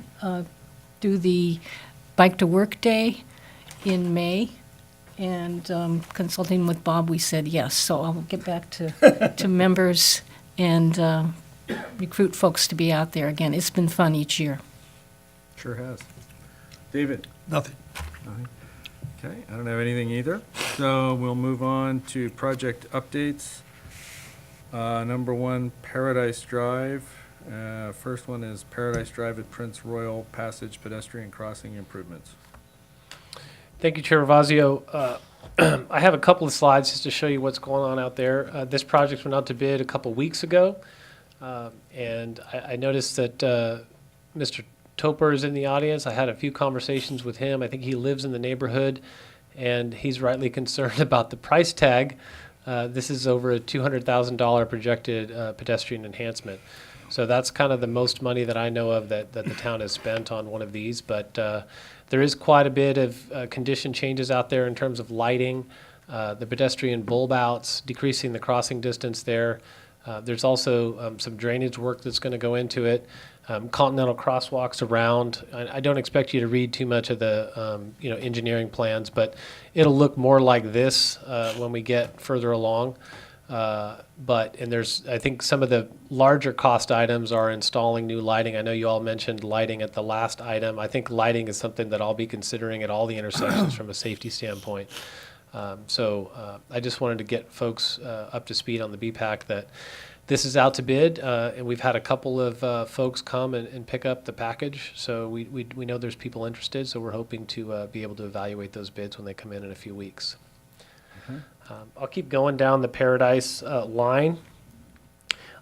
do the Bike to Work Day in May. And consulting with Bob, we said yes. So I'll get back to members and recruit folks to be out there. Again, it's been fun each year. Sure has. David? Nothing. Nothing. Okay, I don't have anything either. So we'll move on to project updates. Number one, Paradise Drive. First one is Paradise Drive at Prince Royal Passage pedestrian crossing improvements. Thank you, Chair Ravazio. I have a couple of slides just to show you what's going on out there. This project went out to bid a couple weeks ago, and I noticed that Mr. Topper is in the audience. I had a few conversations with him. I think he lives in the neighborhood, and he's rightly concerned about the price tag. This is over a $200,000 projected pedestrian enhancement. So that's kind of the most money that I know of that the town has spent on one of these. But there is quite a bit of condition changes out there in terms of lighting, the pedestrian bulb outs, decreasing the crossing distance there. There's also some drainage work that's going to go into it. Continental crosswalks around. I don't expect you to read too much of the engineering plans, but it'll look more like this when we get further along. And there's, I think some of the larger cost items are installing new lighting. I know you all mentioned lighting at the last item. I think lighting is something that I'll be considering at all the intersections from a safety standpoint. I just wanted to get folks up to speed on the BPAC that this is out to bid, and we've had a couple of folks come and pick up the package. So we know there's people interested, so we're hoping to be able to evaluate those bids when they come in a few weeks. I'll keep going down the Paradise line.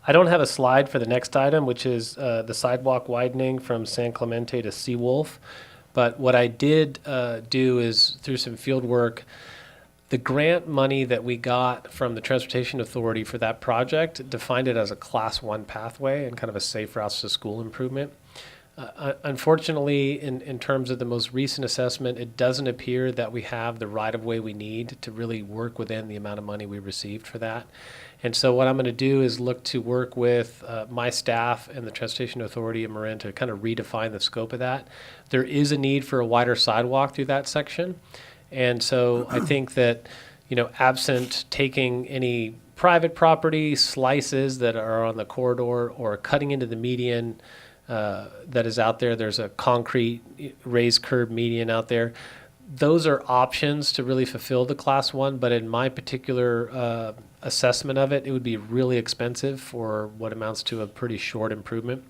I don't have a slide for the next item, which is the sidewalk widening from San Clemente to Seawolf. But what I did do is, through some field work, the grant money that we got from the Transportation Authority for that project defined it as a Class 1 pathway and kind of a safe routes to school improvement. Unfortunately, in terms of the most recent assessment, it doesn't appear that we have the right-of-way we need to really work within the amount of money we received for that. And so what I'm going to do is look to work with my staff and the Transportation Authority in Marin to kind of redefine the scope of that. There is a need for a wider sidewalk through that section. And so I think that, absent taking any private property slices that are on the corridor or cutting into the median that is out there, there's a concrete raised curb median out there. Those are options to really fulfill the Class 1, but in my particular assessment of it, it would be really expensive for what amounts to a pretty short improvement.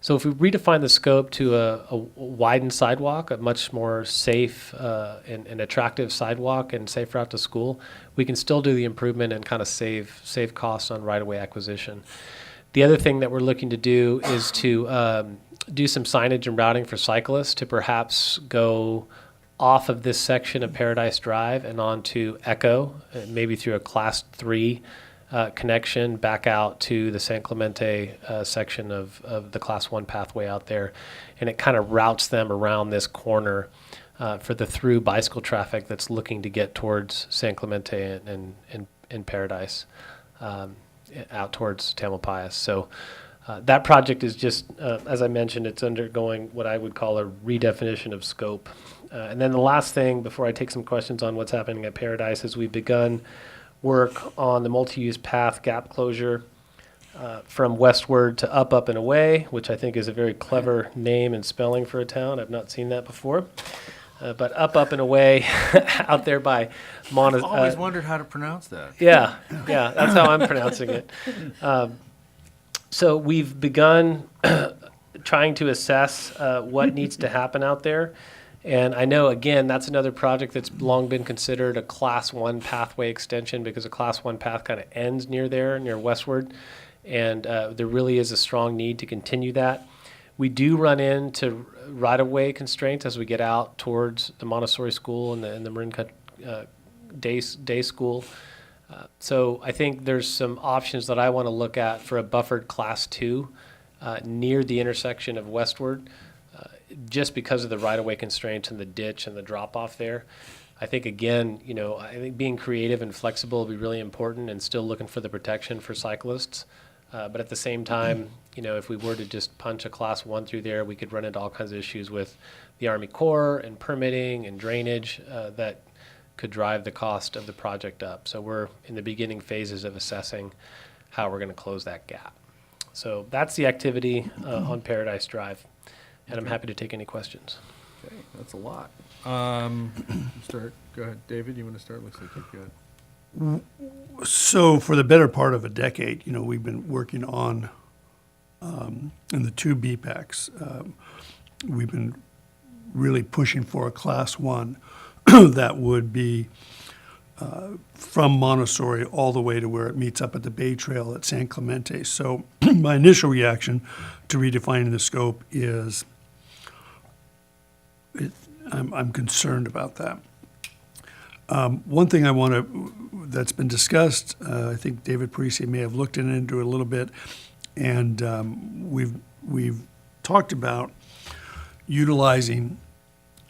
So if we redefine the scope to a widened sidewalk, a much more safe and attractive sidewalk and safe route to school, we can still do the improvement and kind of save costs on right-of-way acquisition. The other thing that we're looking to do is to do some signage and routing for cyclists to perhaps go off of this section of Paradise Drive and onto Echo, maybe through a Class 3 connection back out to the San Clemente section of the Class 1 pathway out there. And it kind of routes them around this corner for the through bicycle traffic that's looking to get towards San Clemente and Paradise, out towards Tamalpais. So that project is just, as I mentioned, it's undergoing what I would call a redefinition of scope. And then the last thing, before I take some questions on what's happening at Paradise, is we've begun work on the multi-use path gap closure from westward to up, and away, which I think is a very clever name and spelling for a town. I've not seen that before. But up, and away out there by I've always wondered how to pronounce that. Yeah, that's how I'm pronouncing it. So we've begun trying to assess what needs to happen out there. And I know, again, that's another project that's long been considered a Class 1 pathway extension because a Class 1 path kind of ends near westward. And there really is a strong need to continue that. We do run into right-of-way constraints as we get out towards the Montessori school and the Marin day school. So I think there's some options that I want to look at for a buffered Class 2 near the intersection of westward. Just because of the right-of-way constraints and the ditch and the drop-off there. I think, again, I think being creative and flexible will be really important and still looking for the protection for cyclists. But at the same time, if we were to just punch a Class 1 through there, we could run into all kinds of issues with the Army Corps and permitting and drainage that could drive the cost of the project up. So we're in the beginning phases of assessing how we're going to close that gap. So that's the activity on Paradise Drive. And I'm happy to take any questions. Okay, that's a lot. Go ahead, David, you want to start? Looks like you're good. So for the better part of a decade, we've been working on, in the two BPACs, we've been really pushing for a Class 1 that would be from Montessori all the way to where it meets up at the Bay Trail at San Clemente. So my initial reaction to redefining the scope is I'm concerned about that. One thing that's been discussed, I think David Parisi may have looked into it a little bit, and we've talked about utilizing,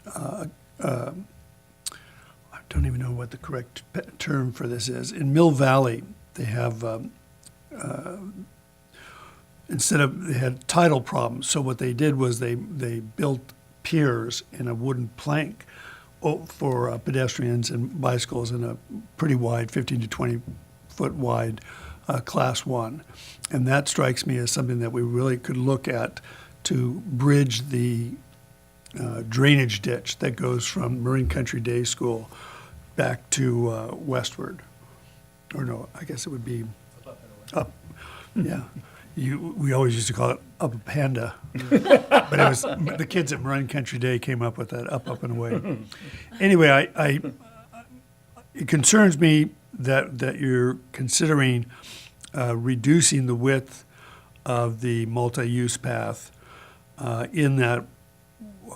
I don't even know what the correct term for this is. In Mill Valley, they have, they had tidal problems. So what they did was they built piers and a wooden plank for pedestrians and bicycles in a pretty wide, 15 to 20 foot wide Class 1. And that strikes me as something that we really could look at to bridge the drainage ditch that goes from Marin Country Day School back to westward. Or no, I guess it would be up, yeah. We always used to call it up a panda. But it was, the kids at Marin Country Day came up with that, up and away. Anyway, it concerns me that you're considering reducing the width of the multi-use path in that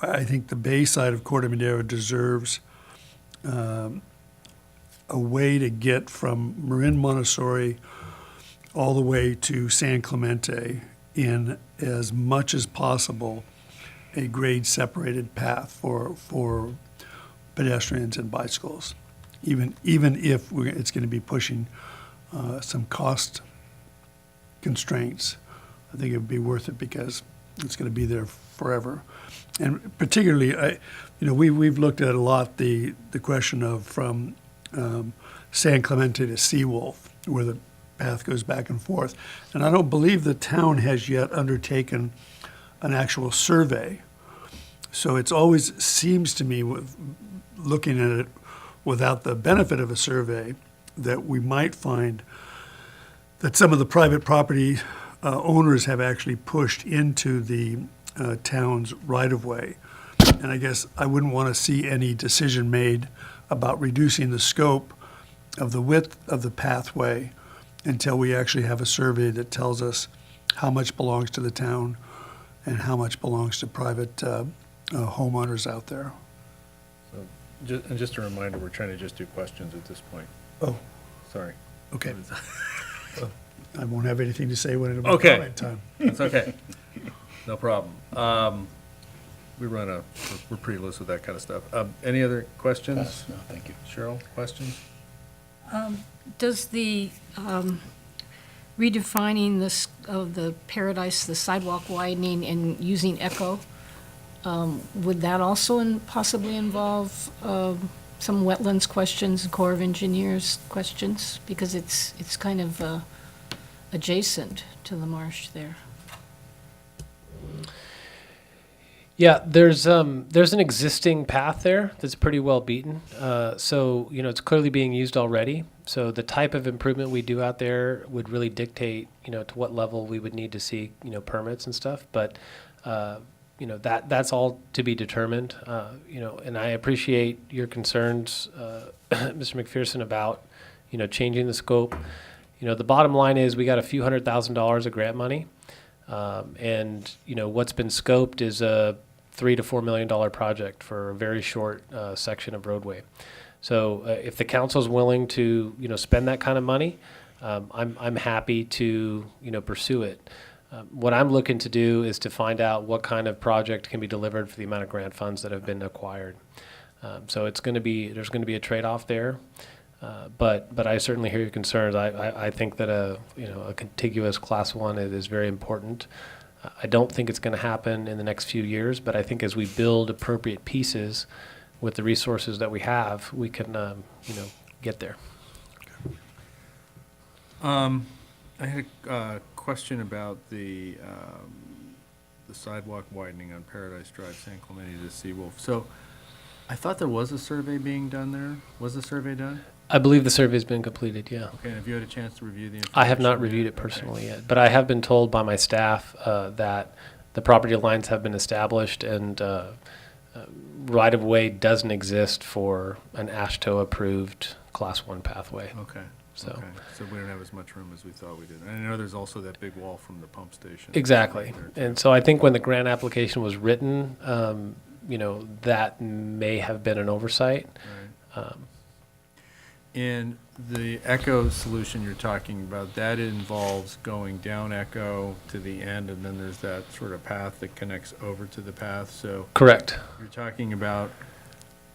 I think the bay side of Corte Madera deserves a way to get from Marin Montessori all the way to San Clemente in as much as possible a grade-separated path for pedestrians and bicycles, even if it's going to be pushing some cost constraints. I think it would be worth it because it's going to be there forever. And particularly, we've looked at a lot the question of from San Clemente to Seawolf, where the path goes back and forth. And I don't believe the town has yet undertaken an actual survey. So it's always seems to me, with looking at it without the benefit of a survey, that we might find that some of the private property owners have actually pushed into the town's right-of-way. And I guess I wouldn't want to see any decision made about reducing the scope of the width of the pathway until we actually have a survey that tells us how much belongs to the town and how much belongs to private homeowners out there. And just a reminder, we're trying to just do questions at this point. Oh, Sorry. okay. I won't have anything to say when it'll be Okay. comment time. That's okay. No problem. We're pretty loose with that kind of stuff. Any other questions? No, thank you. Cheryl, questions? Does the redefining this, of the Paradise, the sidewalk widening and using echo, would that also possibly involve some wetlands questions, Corps of Engineers questions? Because it's kind of adjacent to the marsh there. Yeah, there's an existing path there that's pretty well beaten. So, it's clearly being used already. So the type of improvement we do out there would really dictate, to what level we would need to see, permits and stuff. But, that's all to be determined. And I appreciate your concerns, Mr. McPherson, about, changing the scope. The bottom line is we got a few $100,000s of grant money. And, what's been scoped is a $3 to $4 million project for a very short section of roadway. So if the council's willing to, spend that kind of money, I'm happy to, pursue it. What I'm looking to do is to find out what kind of project can be delivered for the amount of grant funds that have been acquired. So there's going to be a trade-off there. But I certainly hear your concerns. I think that a contiguous Class 1 is very important. I don't think it's going to happen in the next few years, but I think as we build appropriate pieces with the resources that we have, we can get there. I had a question about the sidewalk widening on Paradise Drive, San Clemente to Seawolf. So I thought there was a survey being done there. Was the survey done? I believe the survey's been completed, yeah. Okay, and have you had a chance to review the information? I have not reviewed it personally yet, but I have been told by my staff that the property lines have been established and right-of-way doesn't exist for an ASHTO-approved Class 1 pathway. Okay. So. Okay. So we don't have as much room as we thought we did. And I know there's also that big wall from the pump station. Exactly. there, too. And so I think when the grant application was written, that may have been an oversight. Right. And the Echo solution you're talking about, that involves going down Echo to the end, and then there's that sort of path that connects over to the path. So Correct. you're talking about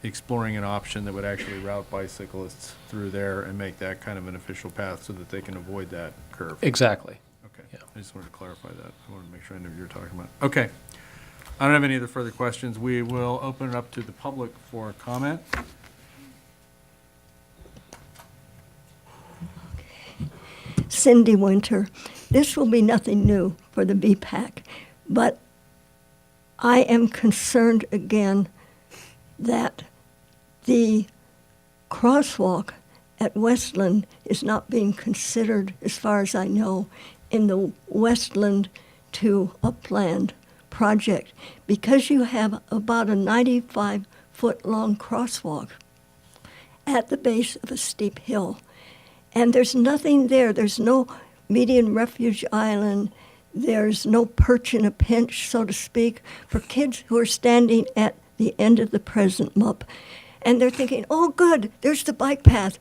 exploring an option that would actually route bicyclists through there and make that kind of an official path so that they can avoid that curve. Exactly. Okay. Yeah. I just wanted to clarify that. I wanted to make sure I knew what you were talking about. Okay. I don't have any other further questions. We will open it up to the public for comment. Cindy Winter. This will be nothing new for the BPAC, but I am concerned again that the crosswalk at Westland is not being considered, as far as I know, in the Westland to Upland project, because you have about a 95-foot-long crosswalk at the base of a steep hill. And there's nothing there. There's no median refuge island. There's no perch in a pinch, so to speak, for kids who are standing at the end of the present MUP. And they're thinking, oh, good, there's the bike path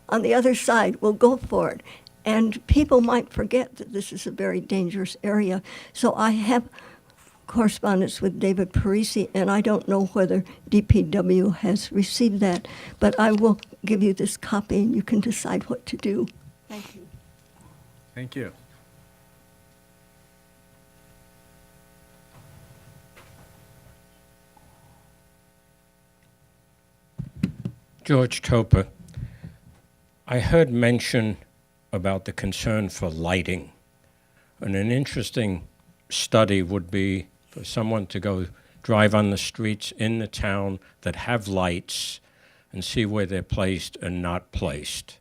on the other side. We'll go for it. And people might forget that this is a very dangerous area. So I have correspondence with David Parisi, and I don't know whether DPW has received that, but I will give you this copy and you can decide what to do. Thank you. Thank you. George Toper, I heard mention about the concern for lighting. And an interesting study would be for someone to go drive on the streets in the town that have lights and see where they're placed and not placed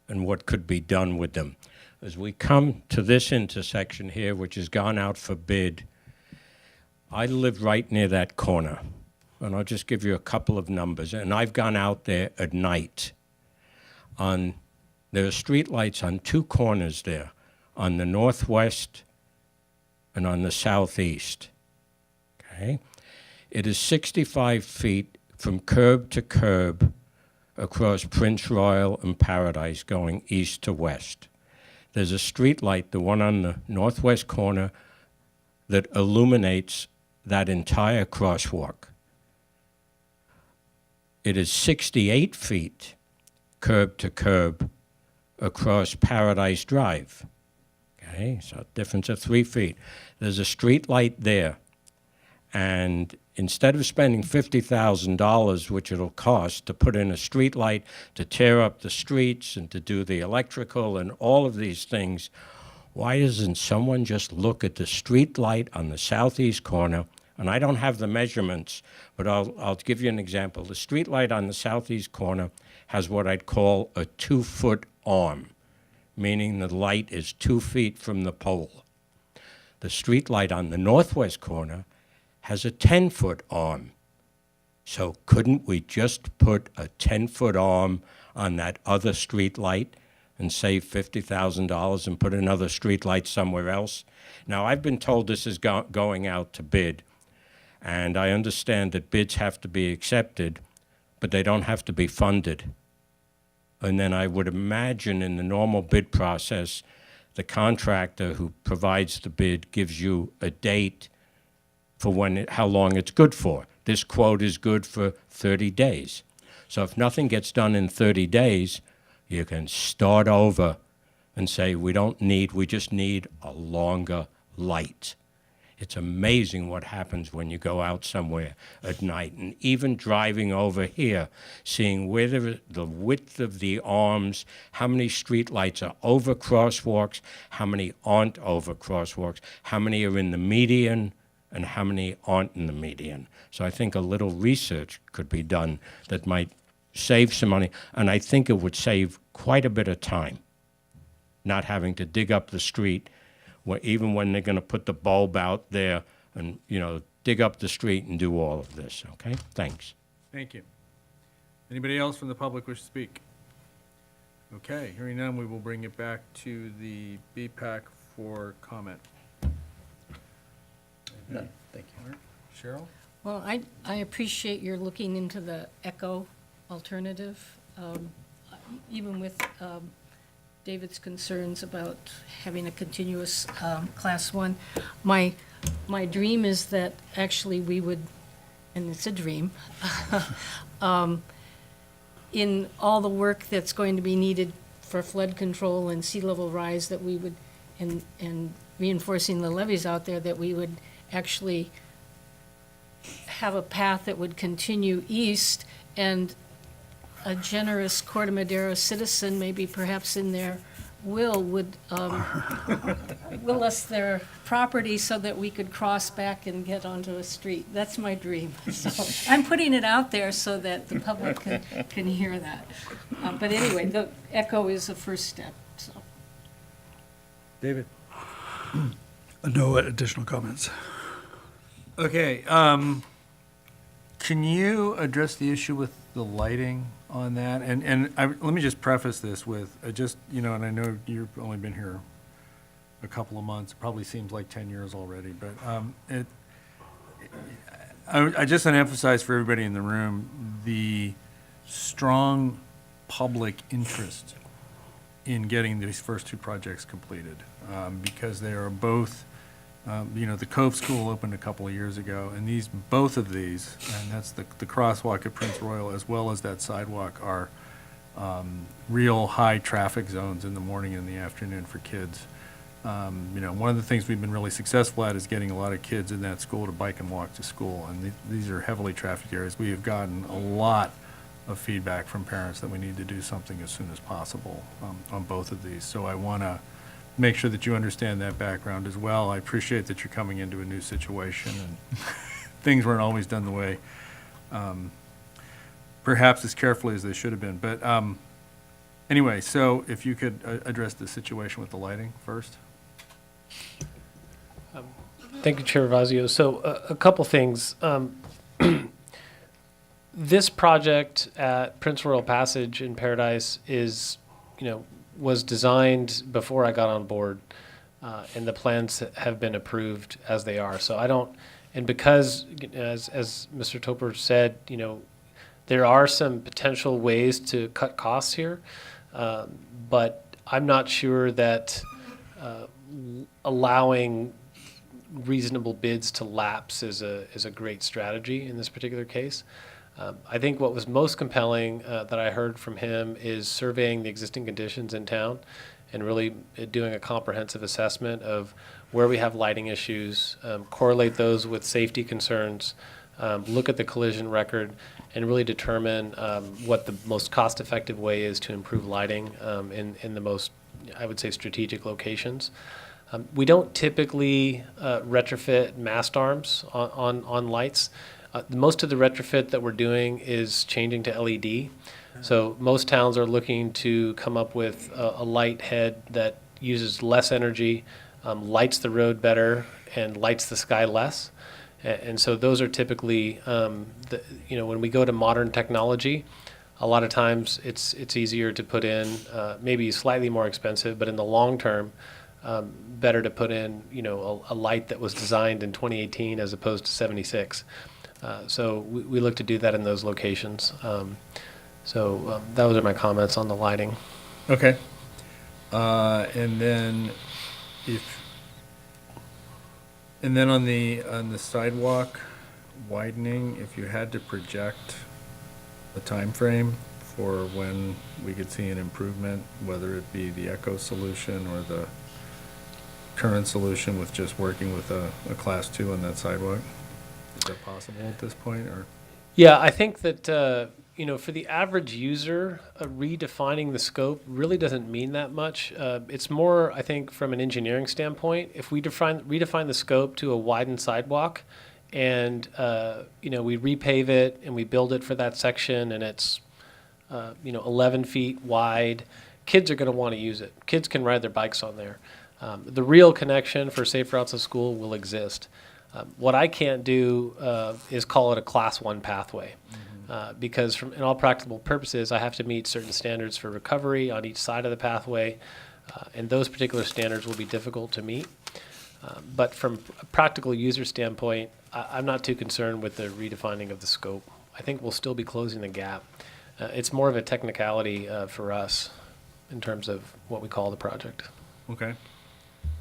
and what could be done with them. As we come to this intersection here, which has gone out for bid, I live right near that corner. And I'll just give you a couple of numbers. And I've gone out there at night. There are street lights on two corners there, on the northwest and on the southeast. Okay? It is 65 feet from curb to curb across Prince Royal and Paradise going east to west. There's a street light, the one on the northwest corner, that illuminates that entire crosswalk. It is 68 feet curb to curb across Paradise Drive. Okay, so a difference of 3 feet. There's a street light there. And instead of spending $50,000, which it'll cost to put in a street light, to tear up the streets and to do the electrical and all of these things, why doesn't someone just look at the street light on the southeast corner? And I don't have the measurements, but I'll give you an example. The street light on the southeast corner has what I'd call a 2-foot arm, meaning the light is 2 feet from the pole. The street light on the northwest corner has a 10-foot arm. So couldn't we just put a 10-foot arm on that other street light and save $50,000 and put another street light somewhere else? Now, I've been told this is going out to bid. And I understand that bids have to be accepted, but they don't have to be funded. And then I would imagine in the normal bid process, the contractor who provides the bid gives you a date for how long it's good for. This quote is good for 30 days. So if nothing gets done in 30 days, you can start over and say, we just need a longer light. It's amazing what happens when you go out somewhere at night. And even driving over here, seeing where the width of the arms, how many street lights are over crosswalks, how many aren't over crosswalks, how many are in the median, and how many aren't in the median. So I think a little research could be done that might save some money. And I think it would save quite a bit of time, not having to dig up the street, even when they're going to put the bulb out there and, dig up the street and do all of this, okay? Thanks. Thank you. Anybody else from the public wish to speak? Okay, hearing none, we will bring it back to the BPAC for comment. No, thank you. Cheryl? Well, I appreciate your looking into the echo alternative, even with David's concerns about having a continuous Class 1. My dream is that actually we would, and it's a dream, in all the work that's going to be needed for flood control and sea level rise, that we would, and reinforcing the levees out there, that we would actually have a path that would continue east, and a generous Corte Madera citizen, maybe perhaps in their Will would will us their property so that we could cross back and get onto a street. That's my dream. So I'm putting it out there so that the public can hear that. But anyway, the echo is the first step, so. David? No additional comments. Okay, can you address the issue with the lighting on that? Let me just preface this with, and I know you've only been here a couple of months, it probably seems like 10 years already, but I just want to emphasize for everybody in the room the strong public interest in getting these first two projects completed, because they are both, the Cove School opened a couple of years ago, and both of these, and that's the crosswalk at Prince Royal as well as that sidewalk, are real high traffic zones in the morning and the afternoon for kids. One of the things we've been really successful at is getting a lot of kids in that school to bike and walk to school, and these are heavily trafficked areas. We have gotten a lot of feedback from parents that we need to do something as soon as possible on both of these. So I want to make sure that you understand that background as well. I appreciate that you're coming into a new situation, and things weren't always done the way, perhaps as carefully as they should have been. But anyway, so if you could address the situation with the lighting first. Thank you, Chair Ravazio. So a couple things. This project at Prince Royal Passage in Paradise was designed before I got on board, and the plans have been approved as they are. So and because, as Mr. Topper said, there are some potential ways to cut costs here, but I'm not sure that allowing reasonable bids to lapse is a great strategy in this particular case. I think what was most compelling that I heard from him is surveying the existing conditions in town and really doing a comprehensive assessment of where we have lighting issues, correlate those with safety concerns, look at the collision record, and really determine what the most cost-effective way is to improve lighting in the most, I would say, strategic locations. We don't typically retrofit mast arms on lights. Most of the retrofit that we're doing is changing to LED. So most towns are looking to come up with a light head that uses less energy, lights the road better, and lights the sky less. And so those are typically, when we go to modern technology, a lot of times it's easier to put in, maybe slightly more expensive, but in the long term, better to put in, a light that was designed in 2018 as opposed to 76. So we look to do that in those locations. Those are my comments on the lighting. Okay. And then on the sidewalk widening, if you had to project a time frame for when we could see an improvement, whether it be the Echo solution or the current solution with just working with a class 2 on that sidewalk, is that possible at this point, or? Yeah, I think that, for the average user, redefining the scope really doesn't mean that much. It's more, I think, from an engineering standpoint, if we redefine the scope to a widened sidewalk and, we repave it and we build it for that section and it's, 11 feet wide, kids are going to want to use it. Kids can ride their bikes on there. The real connection for safe routes to school will exist. What I can't do is call it a class 1 pathway. Because in all practical purposes, I have to meet certain standards for recovery on each side of the pathway, and those particular standards will be difficult to meet. But from a practical user standpoint, I'm not too concerned with the redefining of the scope. I think we'll still be closing the gap. It's more of a technicality for us in terms of what we call the project. Okay.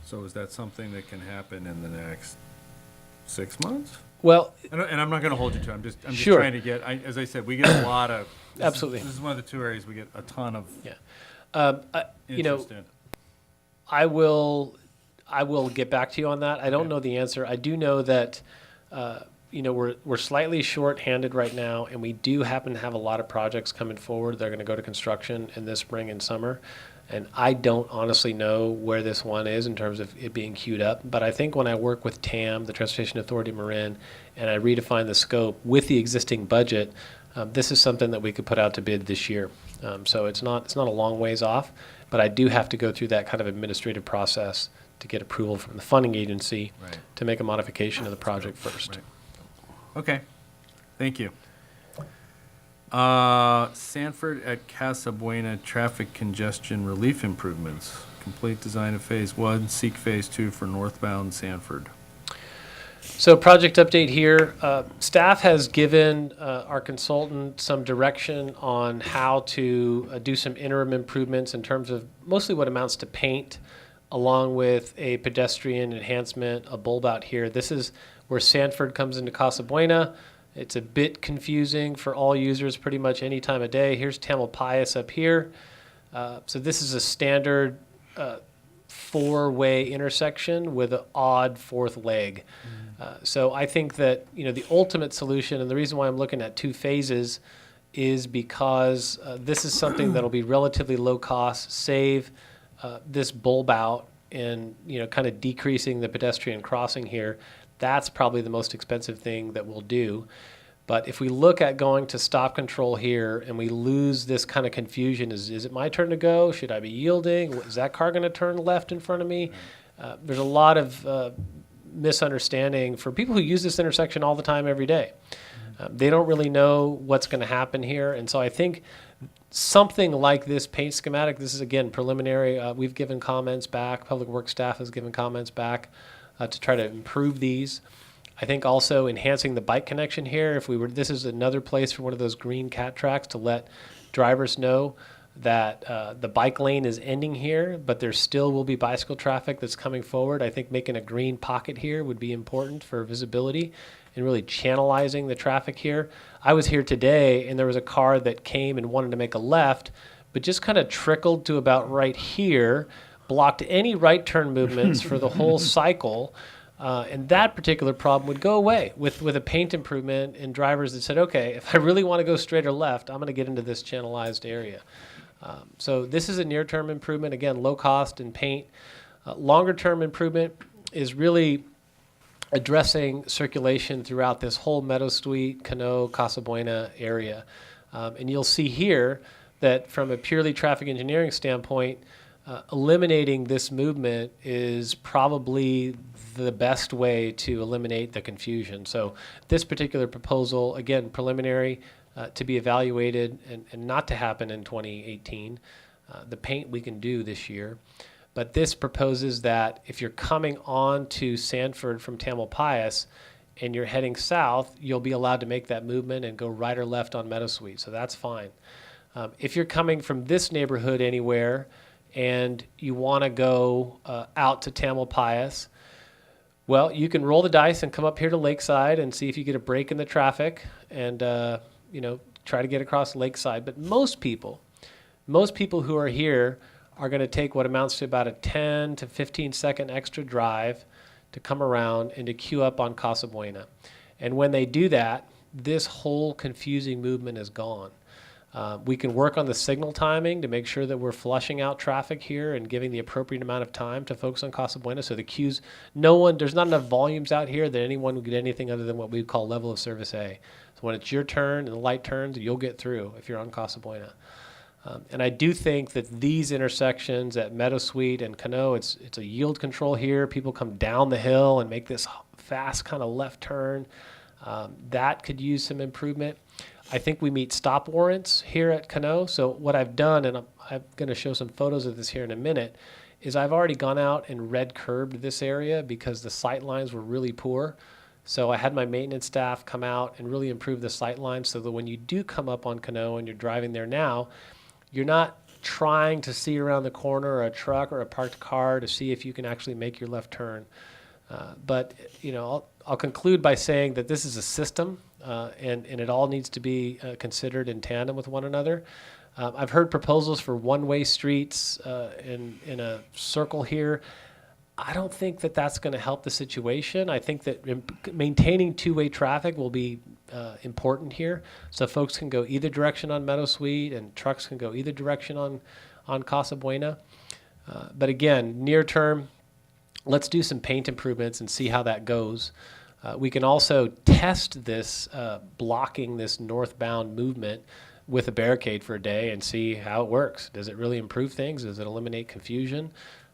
So is that something that can happen in the next 6 months? Well, And I'm not going to hold you to it. I'm just Sure. trying to get, as I said, we get a lot of. Absolutely. This is one of the two areas we get a ton of yeah. interest in. I will get back to you on that. I don't know the answer. I do know that, we're slightly short-handed right now, and we do happen to have a lot of projects coming forward. They're going to go to construction in this spring and summer. And I don't honestly know where this one is in terms of it being queued up. But I think when I work with TAM, the Transportation Authority Marin, and I redefine the scope with the existing budget, this is something that we could put out to bid this year. So it's not a long ways off, but I do have to go through that kind of administrative process to get approval from the funding agency Right. to make a modification of the project first. Right. Okay, thank you. Sanford at Casa Buena traffic congestion relief improvements. Complete design of phase 1, seek phase 2 for northbound Sanford. So project update here. Staff has given our consultant some direction on how to do some interim improvements in terms of mostly what amounts to paint, along with a pedestrian enhancement, a bulb out here. This is where Sanford comes into Casa Buena. It's a bit confusing for all users pretty much any time of day. Here's Tamalpais up here. So this is a standard four-way intersection with an odd fourth leg. So I think that, the ultimate solution, and the reason why I'm looking at two phases, is because this is something that'll be relatively low cost, save this bulb out and, kind of decreasing the pedestrian crossing here. That's probably the most expensive thing that we'll do. But if we look at going to stop control here and we lose this kind of confusion, is it my turn to go? Should I be yielding? Is that car going to turn left in front of me? There's a lot of misunderstanding for people who use this intersection all the time, every day. They don't really know what's going to happen here. And so I think something like this paint schematic, this is again preliminary. We've given comments back. Public Works staff has given comments back to try to improve these. I think also enhancing the bike connection here. This is another place for one of those green cat tracks to let drivers know that the bike lane is ending here, but there still will be bicycle traffic that's coming forward. I think making a green pocket here would be important for visibility and really channelizing the traffic here. I was here today and there was a car that came and wanted to make a left, but just kind of trickled to about right here, blocked any right turn movements for the whole cycle. And that particular problem would go away with a paint improvement and drivers that said, okay, if I really want to go straight or left, I'm going to get into this channelized area. So this is a near-term improvement, again, low cost and paint. Longer-term improvement is really addressing circulation throughout this whole Meadow Suite, Cano, Casa Buena area. And you'll see here that from a purely traffic engineering standpoint, eliminating this movement is probably the best way to eliminate the confusion. So this particular proposal, again, preliminary, to be evaluated and not to happen in 2018. The paint we can do this year. But this proposes that if you're coming on to Sanford from Tamalpais and you're heading south, you'll be allowed to make that movement and go right or left on Meadow Suite. So that's fine. If you're coming from this neighborhood anywhere and you want to go out to Tamalpais, well, you can roll the dice and come up here to Lakeside and see if you get a break in the traffic and, try to get across Lakeside. But most people who are here are going to take what amounts to about a 10 to 15 second extra drive to come around and to queue up on Casa Buena. And when they do that, this whole confusing movement is gone. We can work on the signal timing to make sure that we're flushing out traffic here and giving the appropriate amount of time to folks on Casa Buena. So the queues, there's not enough volumes out here that anyone would get anything other than what we call level of service A. So when it's your turn and the light turns, you'll get through if you're on Casa Buena. And I do think that these intersections at Meadow Suite and Cano, it's a yield control here. People come down the hill and make this fast kind of left turn. That could use some improvement. I think we meet stop warrants here at Cano. So what I've done, and I'm going to show some photos of this here in a minute, is I've already gone out and red curbed this area because the sight lines were really poor. So I had my maintenance staff come out and really improve the sight lines so that when you do come up on Cano and you're driving there now, you're not trying to see around the corner or a truck or a parked car to see if you can actually make your left turn. But I'll conclude by saying that this is a system, and it all needs to be considered in tandem with one another. I've heard proposals for one-way streets in a circle here. I don't think that that's going to help the situation. I think that maintaining two-way traffic will be important here, so folks can go either direction on Meadow Suite and trucks can go either direction on Casa Buena. But again, near term, let's do some paint improvements and see how that goes. We can also test this, blocking this northbound movement with a barricade for a day and see how it works. Does it really improve things? Does it eliminate confusion?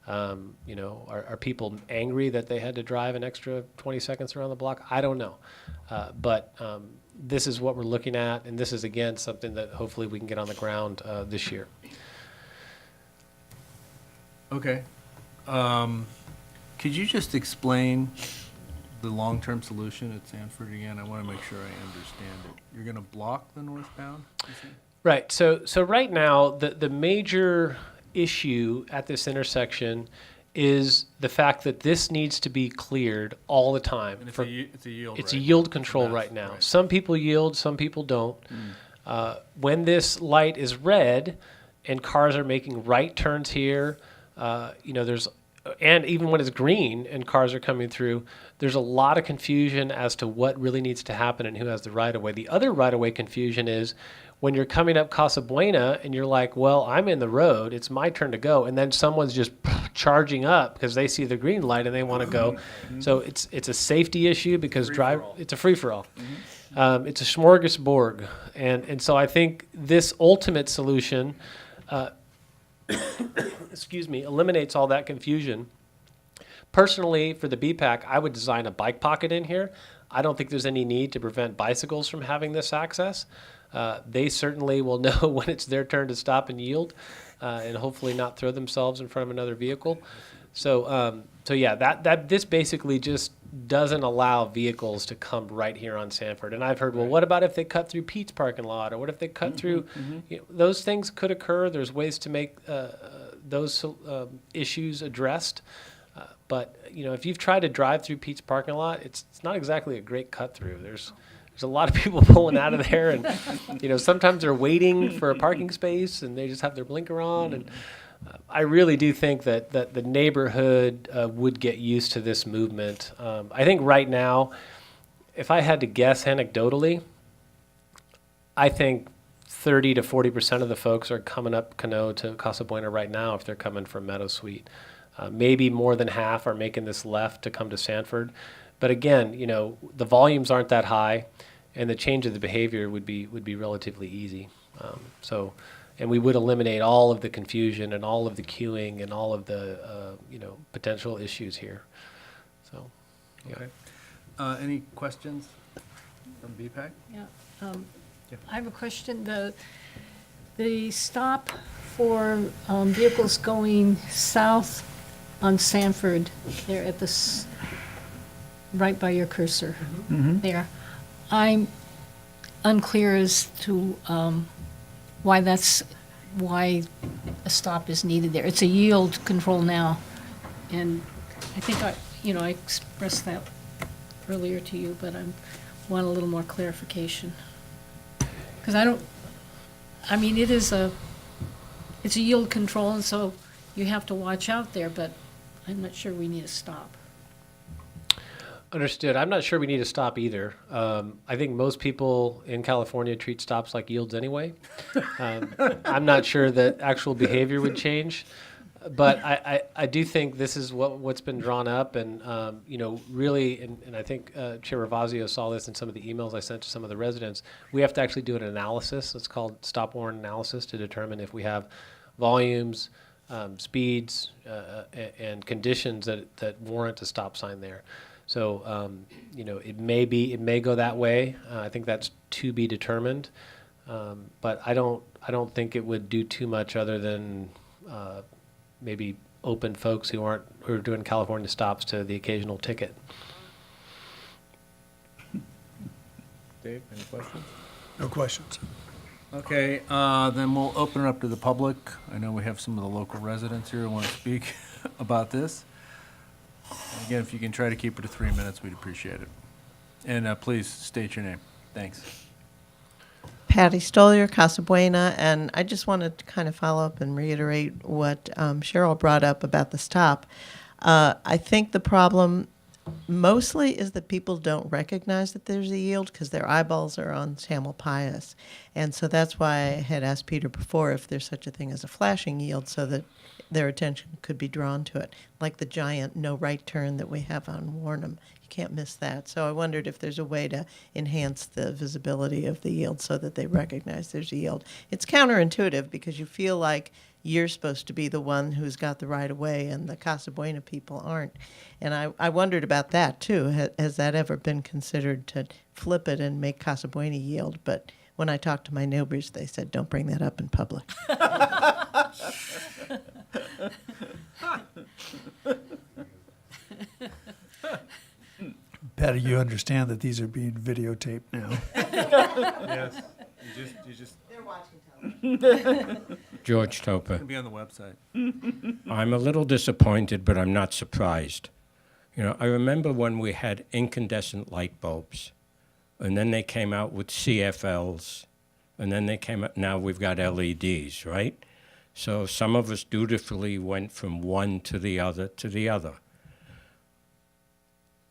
Are people angry that they had to drive an extra 20 seconds around the block? I don't know. But this is what we're looking at, and this is, again, something that hopefully we can get on the ground this year. Okay. Could you just explain the long-term solution at Sanford again? I want to make sure I understand it. You're going to block the northbound? you said? Right. So right now, the major issue at this intersection is the fact that this needs to be cleared all the time. And it's for- a yield, It's right? a yield control That's right now. right. Some people yield, some people don't. When this light is red and cars are making right turns here, and even when it's green and cars are coming through, there's a lot of confusion as to what really needs to happen and who has the right of way. The other right of way confusion is when you're coming up Casa Buena and you're like, well, I'm in the road, it's my turn to go, and then someone's just charging up because they see the green light and they want to go. So it's a safety issue because it's a free-for-all. It's a smorgasbord. And so I think this ultimate solution eliminates all that confusion. Personally, for the BPAC, I would design a bike pocket in here. I don't think there's any need to prevent bicycles from having this access. They certainly will know when it's their turn to stop and yield, and hopefully not throw themselves in front of another vehicle. So this basically just doesn't allow vehicles to come right here on Sanford. And I've heard, well, what about if they cut through Pete's parking lot, or what if they cut through? Those things could occur. There's ways to make those issues addressed. But if you've tried to drive through Pete's parking lot, it's not exactly a great cut through. There's a lot of people pulling out of there, and sometimes they're waiting for a parking space and they just have their blinker on. And I really do think that the neighborhood would get used to this movement. I think right now, if I had to guess anecdotally, I think 30 to 40% of the folks are coming up Cano to Casa Buena right now if they're coming from Meadow Suite. Maybe more than half are making this left to come to Sanford. But again, the volumes aren't that high, and the change of the behavior would be relatively easy. And we would eliminate all of the confusion and all of the queuing and all of the potential issues here. So, yeah. Okay. Any questions from BPAC? Yeah. Yeah. I have a question. The stop for vehicles going south on Sanford, there at right by your cursor there. I'm unclear as to why a stop is needed there. It's a yield control now, and I think I expressed that earlier to you, but I want a little more clarification. Because it's a yield control, and so you have to watch out there, but I'm not sure we need a stop. Understood. I'm not sure we need to stop either. I think most people in California treat stops like yields anyway. I'm not sure that actual behavior would change, but I do think this is what's been drawn up, and really, and I think Chair Ravazio saw this in some of the emails I sent to some of the residents. We have to actually do an analysis. It's called stop warrant analysis to determine if we have volumes, speeds, and conditions that warrant a stop sign there. So, it may go that way. I think that's to be determined. But I don't think it would do too much other than maybe open folks who are doing California stops to the occasional ticket. Dave, any questions? No questions. Okay, then we'll open it up to the public. I know we have some of the local residents here who want to speak about this. Again, if you can try to keep it to 3 minutes, we'd appreciate it. And please state your name. Thanks. Patty Stolier, Casa Buena, and I just wanted to kind of follow up and reiterate what Cheryl brought up about the stop. I think the problem mostly is that people don't recognize that there's a yield because their eyeballs are on Tamalpais. And so that's why I had asked Peter before if there's such a thing as a flashing yield so that their attention could be drawn to it, like the giant no right turn that we have on Warnham. You can't miss that. So I wondered if there's a way to enhance the visibility of the yield so that they recognize there's a yield. It's counterintuitive because you feel like you're supposed to be the one who's got the right of way and the Casa Buena people aren't. And I wondered about that too. Has that ever been considered to flip it and make Casa Buena yield? But when I talked to my neighbors, they said, don't bring that up in public. Patty, you understand that these are being videotaped now. Yes. You just They're watching television. George Toper. It'll be on the website. I'm a little disappointed, but I'm not surprised. You know, I remember when we had incandescent light bulbs, and then they came out with CFLs, and then they came out, now we've got LEDs, right? So some of us dutifully went from one to the other to the other.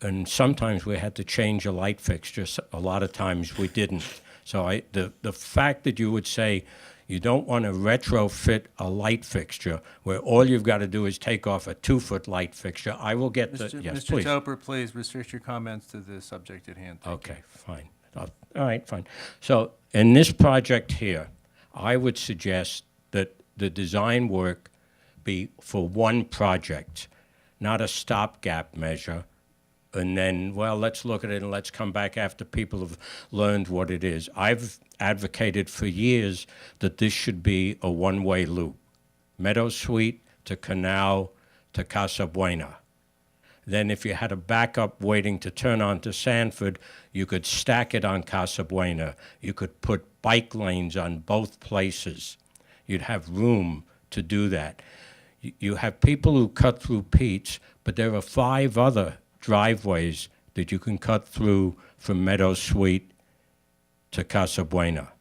And sometimes we had to change a light fixture. A lot of times we didn't. So the fact that you would say you don't want to retrofit a light fixture where all you've got to do is take off a 2-foot light fixture, I will get the, yes, Mr. please. Toper, please restrict your comments to the subject at hand. Thank you. Okay, fine. All right, fine. So in this project here, I would suggest that the design work be for one project, not a stopgap measure. And then, well, let's look at it and let's come back after people have learned what it is. I've advocated for years that this should be a one-way loop. Meadow Suite to Canal to Casa Buena. Then if you had a backup waiting to turn onto Sanford, you could stack it on Casa Buena. You could put bike lanes on both places. You'd have room to do that. You have people who cut through Pete's, but there are 5 other driveways that you can cut through from Meadow Suite to Casa Buena,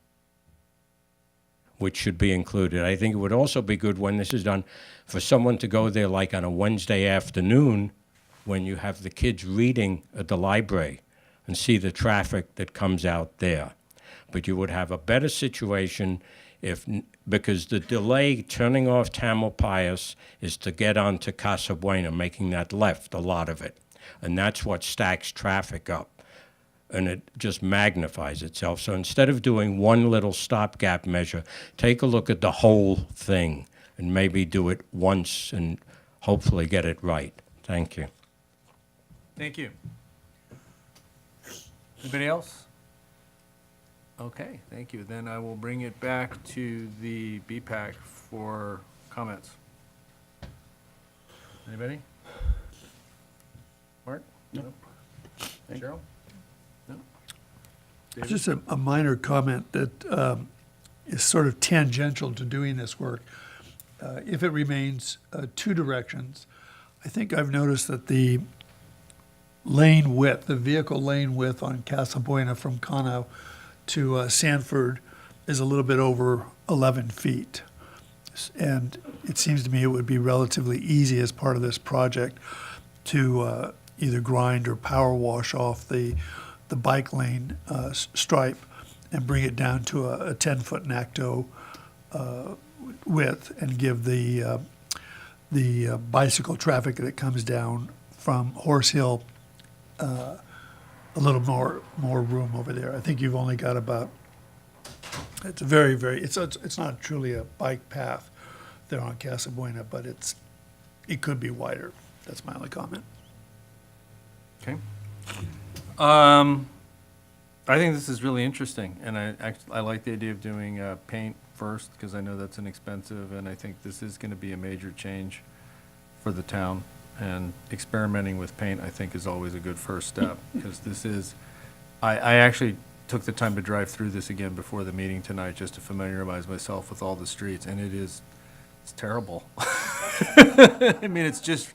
which should be included. I think it would also be good when this is done for someone to go there like on a Wednesday afternoon when you have the kids reading at the library and see the traffic that comes out there. But you would have a better situation because the delay turning off Tamalpais is to get onto Casa Buena, making that left, a lot of it. And that's what stacks traffic up, and it just magnifies itself. So instead of doing one little stopgap measure, take a look at the whole thing and maybe do it once and hopefully get it right. Thank you. Thank you. Anybody else? Okay, thank you. Then I will bring it back to the BPAC for comments. Anybody? Mark? No. Cheryl? No? David? Just a minor comment that is sort of tangential to doing this work. If it remains 2 directions, I think I've noticed that the lane width, the vehicle lane width on Casa Buena from Cano to Sanford is a little bit over 11 feet. And it seems to me it would be relatively easy as part of this project to either grind or power wash off the bike lane stripe and bring it down to a 10-foot NACTO width and give the bicycle traffic that comes down from Horse Hill a little more room over there. I think you've only got about, it's a very, very, it's not truly a bike path there on Casa Buena, but it could be wider. That's my only comment. Okay. I think this is really interesting, and I like the idea of doing paint first because I know that's inexpensive, and I think this is going to be a major change for the town. And experimenting with paint, I think, is always a good first step because this is. I actually took the time to drive through this again before the meeting tonight just to familiarize myself with all the streets, and it's terrible. I mean, it's just.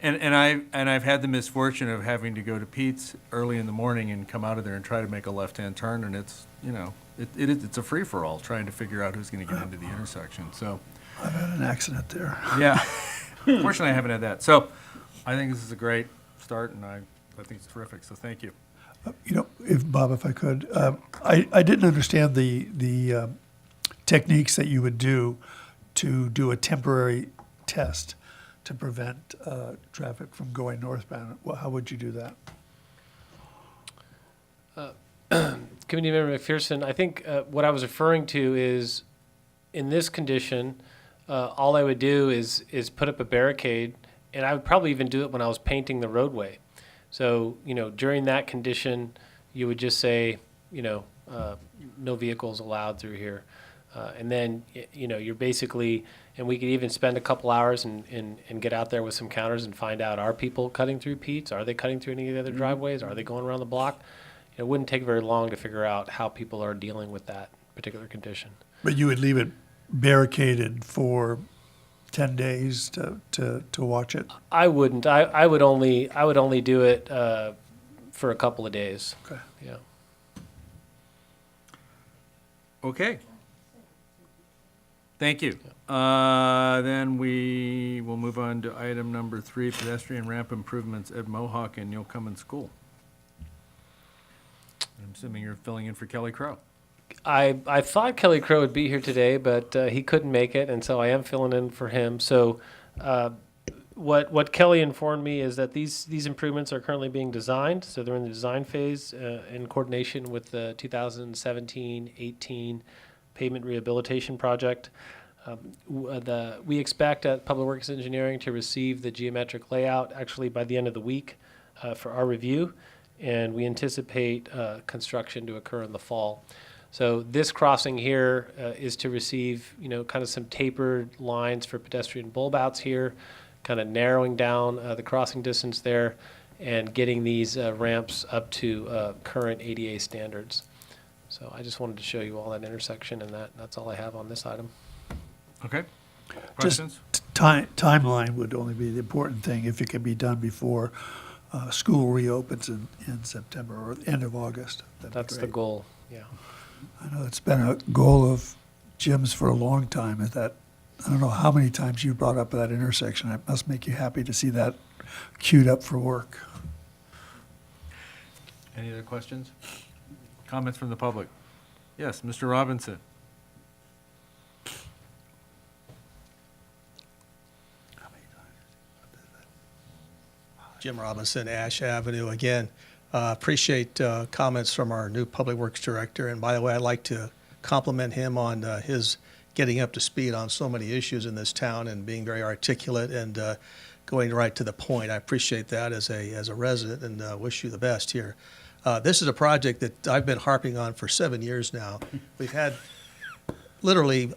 And I've had the misfortune of having to go to Pete's early in the morning and come out of there and try to make a left-hand turn, and it's it's a free-for-all trying to figure out who's going to get into the intersection. So I've had an accident there. yeah, fortunately I haven't had that. So I think this is a great start, and I think it's terrific, so thank you. You know, Bob, if I could, I didn't understand the techniques that you would do to do a temporary test to prevent traffic from going northbound. Well, how would you do that? Committee Member McPherson, I think what I was referring to is, in this condition, all I would do is put up a barricade, and I would probably even do it when I was painting the roadway. So, during that condition, you would just say, no vehicles allowed through here. And then, you're basically, and we could even spend a couple hours and get out there with some counters and find out, are people cutting through Pete's? Are they cutting through any of the other driveways? Are they going around the block? It wouldn't take very long to figure out how people are dealing with that particular condition. But you would leave it barricaded for 10 days to watch it? I wouldn't. I would only do it for a couple of days. Okay. Yeah. Okay. Thank you. Then we will move on to item number 3, pedestrian ramp improvements at Mohawk and Neil Cummins School. I'm assuming you're filling in for Kelly Crow. I thought Kelly Crow would be here today, but he couldn't make it, and so I am filling in for him. So what Kelly informed me is that these improvements are currently being designed, so they're in the design phase in coordination with the 2017-18 pavement rehabilitation project. We expect at Public Works Engineering to receive the geometric layout actually by the end of the week for our review, and we anticipate construction to occur in the fall. So this crossing here is to receive, kind of some tapered lines for pedestrian bulb outs here, kind of narrowing down the crossing distance there, and getting these ramps up to current ADA standards. So I just wanted to show you all that intersection, and that's all I have on this item. Okay. Questions? Just timeline would only be the important thing if it can be done before school reopens in September or end of August. That'd be That's the great. goal, yeah. I know it's been a goal of Jim's for a long time. Is that I don't know how many times you brought up that intersection. It must make you happy to see that queued up for work. Any other questions? Comments from the public? Yes, Mr. Robinson. Jim Robinson, Ash Avenue. Again, appreciate comments from our new Public Works Director. And by the way, I'd like to compliment him on his getting up to speed on so many issues in this town and being very articulate and going right to the point. I appreciate that as a resident, and wish you the best here. This is a project that I've been harping on for 7 years now. We've had literally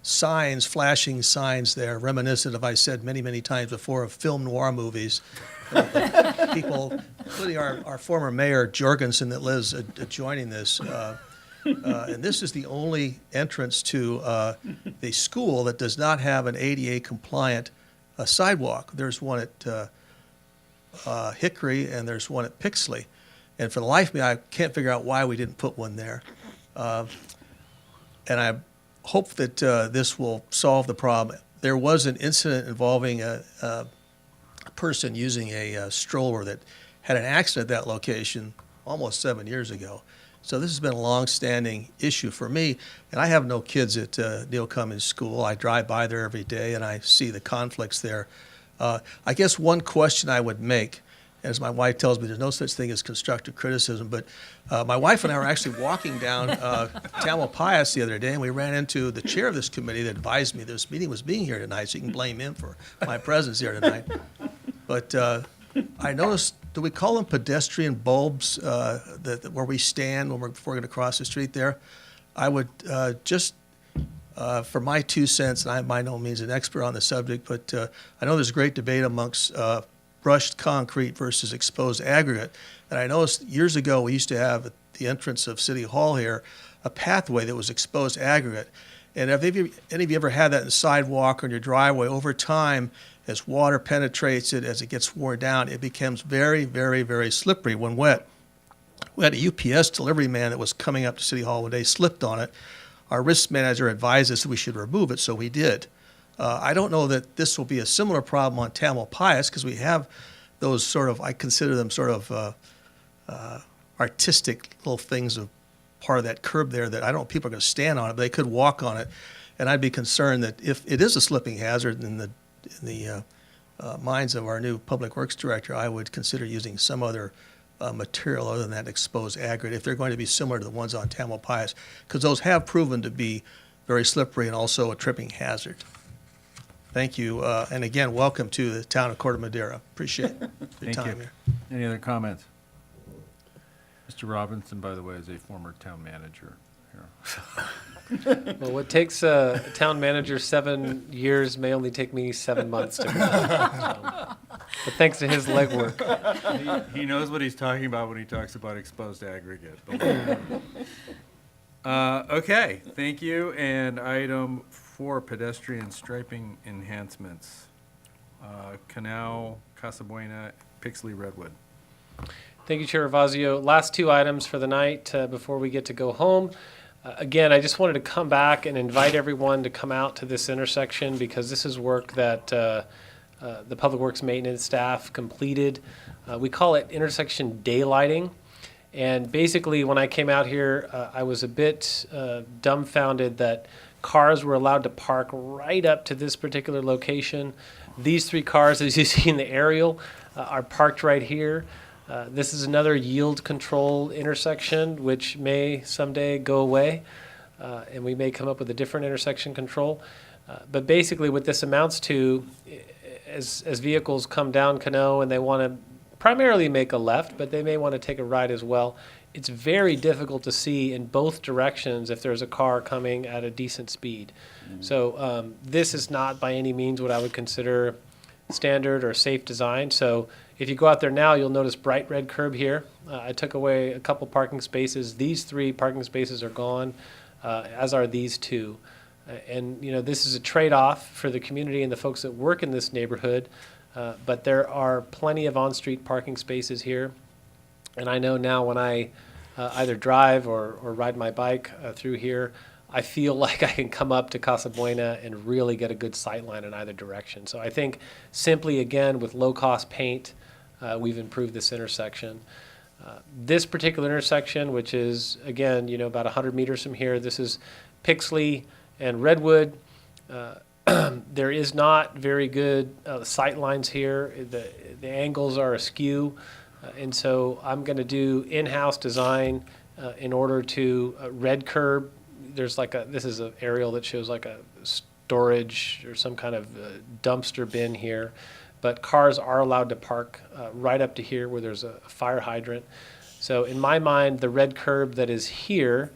signs, flashing signs there, reminiscent of, I said many, many times before, of film noir movies. People, including our former mayor, Jorgensen, that lives adjoining this. And this is the only entrance to the school that does not have an ADA-compliant sidewalk. There's one at Hickory, and there's one at Pixley. And for the life of me, I can't figure out why we didn't put one there. And I hope that this will solve the problem. There was an incident involving a person using a stroller that had an accident at that location almost 7 years ago. So this has been a long-standing issue for me, and I have no kids at Neil Cummins School. I drive by there every day, and I see the conflicts there. I guess one question I would make, as my wife tells me, there's no such thing as constructive criticism, but my wife and I were actually walking down Tamalpais the other day, and we ran into the chair of this committee that advised me this meeting was being here tonight, so you can blame him for my presence here tonight. But I noticed, do we call them pedestrian bulbs where we stand when we're going to cross the street there? I would just, for my 2 cents, and I'm by no means an expert on the subject, but I know there's a great debate amongst brushed concrete versus exposed aggregate. And I noticed years ago we used to have at the entrance of City Hall here a pathway that was exposed aggregate. And have any of you ever had that in the sidewalk or in your driveway? Over time, as water penetrates it, as it gets worn down, it becomes very, very, very slippery when wet. We had a UPS delivery man that was coming up to City Hall one day, slipped on it. Our risk manager advised us that we should remove it, so we did. I don't know that this will be a similar problem on Tamalpais because we have those sort of, I consider them sort of artistic little things of part of that curb there that I don't know if people are going to stand on it, but they could walk on it. And I'd be concerned that if it is a slipping hazard in the minds of our new Public Works Director, I would consider using some other material other than that exposed aggregate if they're going to be similar to the ones on Tamalpais, because those have proven to be very slippery and also a tripping hazard. Thank you, and again, welcome to the town of Corte Madera. Appreciate your Thank time you. here. Any other comments? Mr. Robinson, by the way, is a former town manager here. Well, what takes a town manager 7 years may only take me 7 months to complete. But thanks to his legwork. He knows what he's talking about when he talks about exposed aggregate. Okay, thank you. And item 4, pedestrian striping enhancements. Canal, Casa Buena, Pixley, Redwood. Thank you, Chair Ravazio. Last 2 items for the night before we get to go home. Again, I just wanted to come back and invite everyone to come out to this intersection because this is work that the Public Works maintenance staff completed. We call it intersection daylighting. And basically, when I came out here, I was a bit dumbfounded that cars were allowed to park right up to this particular location. These 3 cars, as you see in the aerial, are parked right here. This is another yield control intersection, which may someday go away, and we may come up with a different intersection control. But basically what this amounts to, as vehicles come down Cano and they want to primarily make a left, but they may want to take a right as well, it's very difficult to see in both directions if there's a car coming at a decent speed. So this is not by any means what I would consider standard or safe design. So if you go out there now, you'll notice bright red curb here. I took away a couple parking spaces. These 3 parking spaces are gone, as are these 2. And you know, this is a trade-off for the community and the folks that work in this neighborhood, but there are plenty of on-street parking spaces here. And I know now when I either drive or ride my bike through here, I feel like I can come up to Casa Buena and really get a good sight line in either direction. So I think simply, again, with low-cost paint, we've improved this intersection. This particular intersection, which is, again, you know, about 100 meters from here, this is Pixley and Redwood. There is not very good sight lines here. The angles are askew. And so I'm going to do in-house design in order to red curb. There's like this is an aerial that shows like a storage or some kind of dumpster bin here. But cars are allowed to park right up to here where there's a fire hydrant. So in my mind, the red curb that is here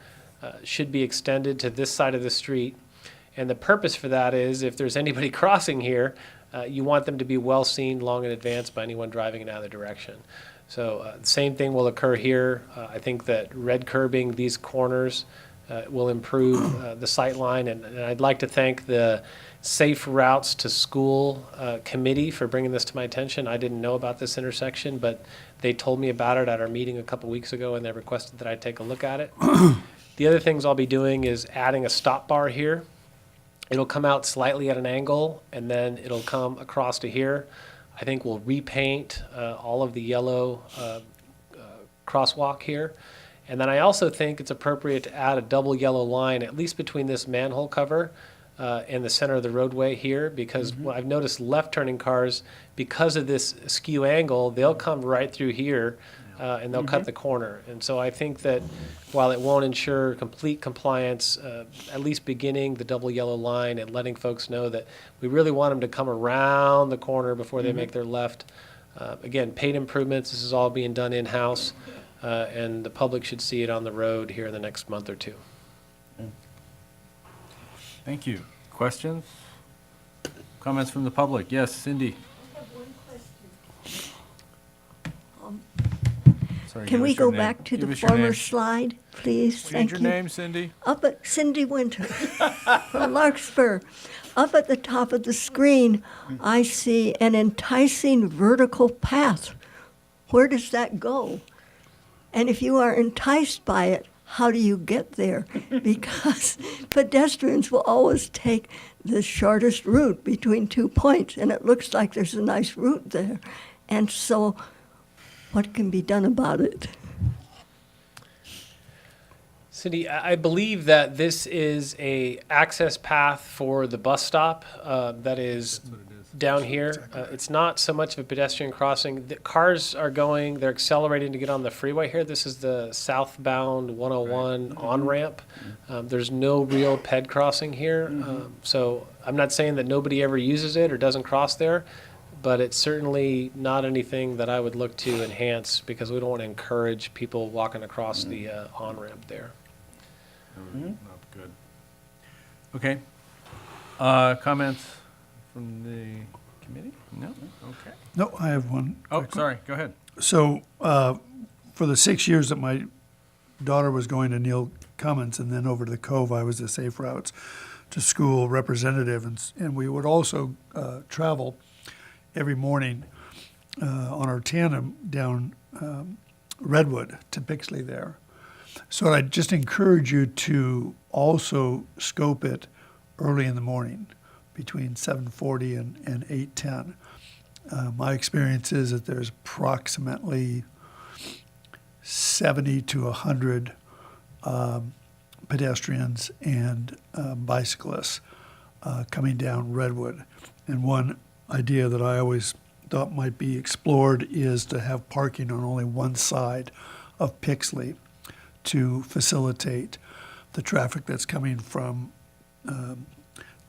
should be extended to this side of the street. And the purpose for that is if there's anybody crossing here, you want them to be well seen long in advance by anyone driving in either direction. So the same thing will occur here. I think that red curbing these corners will improve the sight line. And I'd like to thank the Safe Routes to School committee for bringing this to my attention. I didn't know about this intersection, but they told me about it at our meeting a couple weeks ago, and they requested that I take a look at it. The other things I'll be doing is adding a stop bar here. It'll come out slightly at an angle, and then it'll come across to here. I think we'll repaint all of the yellow crosswalk here. And then I also think it's appropriate to add a double yellow line, at least between this manhole cover and the center of the roadway here, because I've noticed left-turning cars, because of this skew angle, they'll come right through here and they'll cut the corner. And so I think that while it won't ensure complete compliance, at least beginning the double yellow line and letting folks know that we really want them to come around the corner before they make their left. Again, paid improvements, this is all being done in-house, and the public should see it on the road here in the next month or 2. Thank you. Questions? Comments from the public? Yes, Cindy. I have one question. Sorry, Can give we us your go name. back to Give the us your former name. slide, please? We Thank need you. your name, Cindy? Up at Cindy Winter from Larkspur. Up at the top of the screen, I see an enticing vertical path. Where does that go? And if you are enticed by it, how do you get there? Because pedestrians will always take the shortest route between 2 points, and it looks like there's a nice route there. And so what can be done about it? Cindy, I believe that this is a access path for the bus stop that is down here. It's not so much of a pedestrian crossing. The cars are going, they're accelerating to get on the freeway here. This is the southbound 101 on-ramp. There's no real ped crossing here. So I'm not saying that nobody ever uses it or doesn't cross there, but it's certainly not anything that I would look to enhance because we don't want to encourage people walking across the on-ramp there. Not good. Okay. Comments from the committee? No? Okay. No, I have one. Oh, sorry, go ahead. So, for the 6 years that my daughter was going to Neil Cummins and then over to the Cove, I was the Safe Routes to School representative, and we would also travel every morning on our tandem down Redwood to Bixley there. So I'd just encourage you to also scope it early in the morning, between 7:40 and 8:10. My experience is that there's approximately 70 to 100 pedestrians and bicyclists coming down Redwood. And one idea that I always thought might be explored is to have parking on only one side of Pixley to facilitate the traffic that's coming from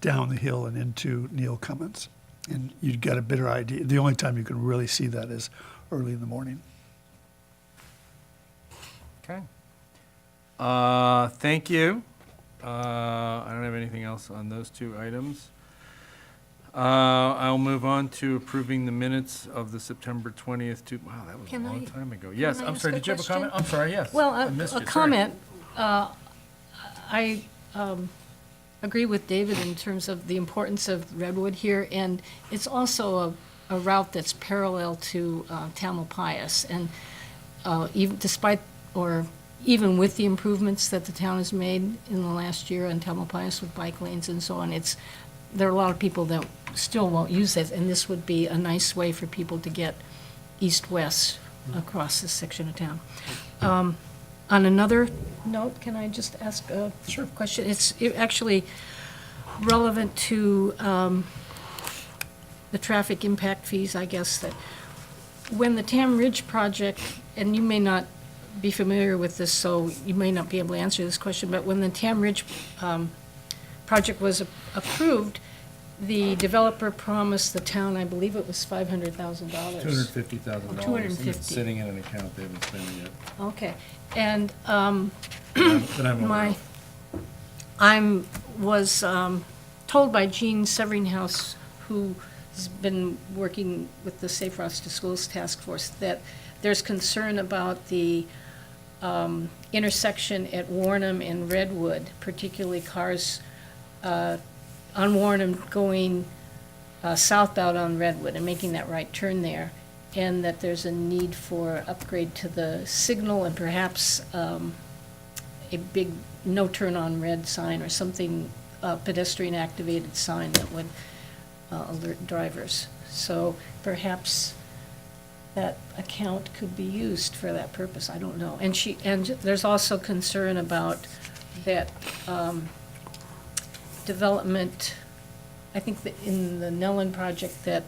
down the hill and into Neil Cummins. And you'd get a better idea. The only time you can really see that is early in the morning. Okay. Thank you. I don't have anything else on those two items. I'll move on to approving the minutes of the September 20th. Wow, that was a Can long I- time ago. Yes, I I'm ask sorry, a did you have a question? comment? I'm sorry, yes. Well, I missed a you, sorry. comment. I agree with David in terms of the importance of Redwood here, and it's also a route that's parallel to Tamalpais. And even with the improvements that the town has made in the last year on Tamalpais with bike lanes and so on, there are a lot of people that still won't use it, and this would be a nice way for people to get east-west across this section of town. On another note, can I just ask a question? It's actually relevant to the traffic impact fees, I guess, that when the Tam Ridge project, and you may not be familiar with this, so you may not be able to answer this question, but when the Tam Ridge project was approved, the developer promised the town, I believe it was $500,000. $250,000. $250,000. It's sitting in an account they haven't spent it yet. Okay, and That I'm aware of. was told by Jean Severinghouse, who has been working with the Safe Routes to Schools Task Force, that there's concern about the intersection at Warnham and Redwood, particularly cars on Warnham going southbound on Redwood and making that right turn there, and that there's a need for upgrade to the signal and perhaps a big no turn on red sign or something, pedestrian activated sign that would alert drivers. So perhaps that account could be used for that purpose, I don't know. And there's also concern about that development, I think that in the Nellen project, that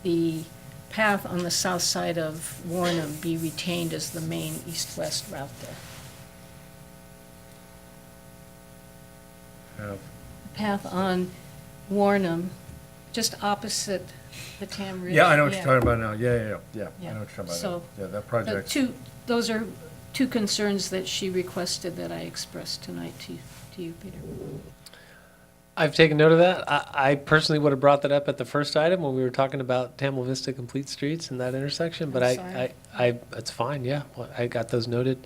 the path on the south side of Warnham be retained as the main east-west route there. Path on Warnham, just opposite the Tam Ridge. Yeah, I know what you're talking about now. Yeah. I know what you're talking about So, now. Yeah, that project. Those are two concerns that she requested that I expressed tonight to you, Peter. I've taken note of that. I personally would have brought that up at the first item when we were talking about Tamil Vista Complete Streets and that intersection, but I'm sorry. it's fine, yeah. Well, I got those noted.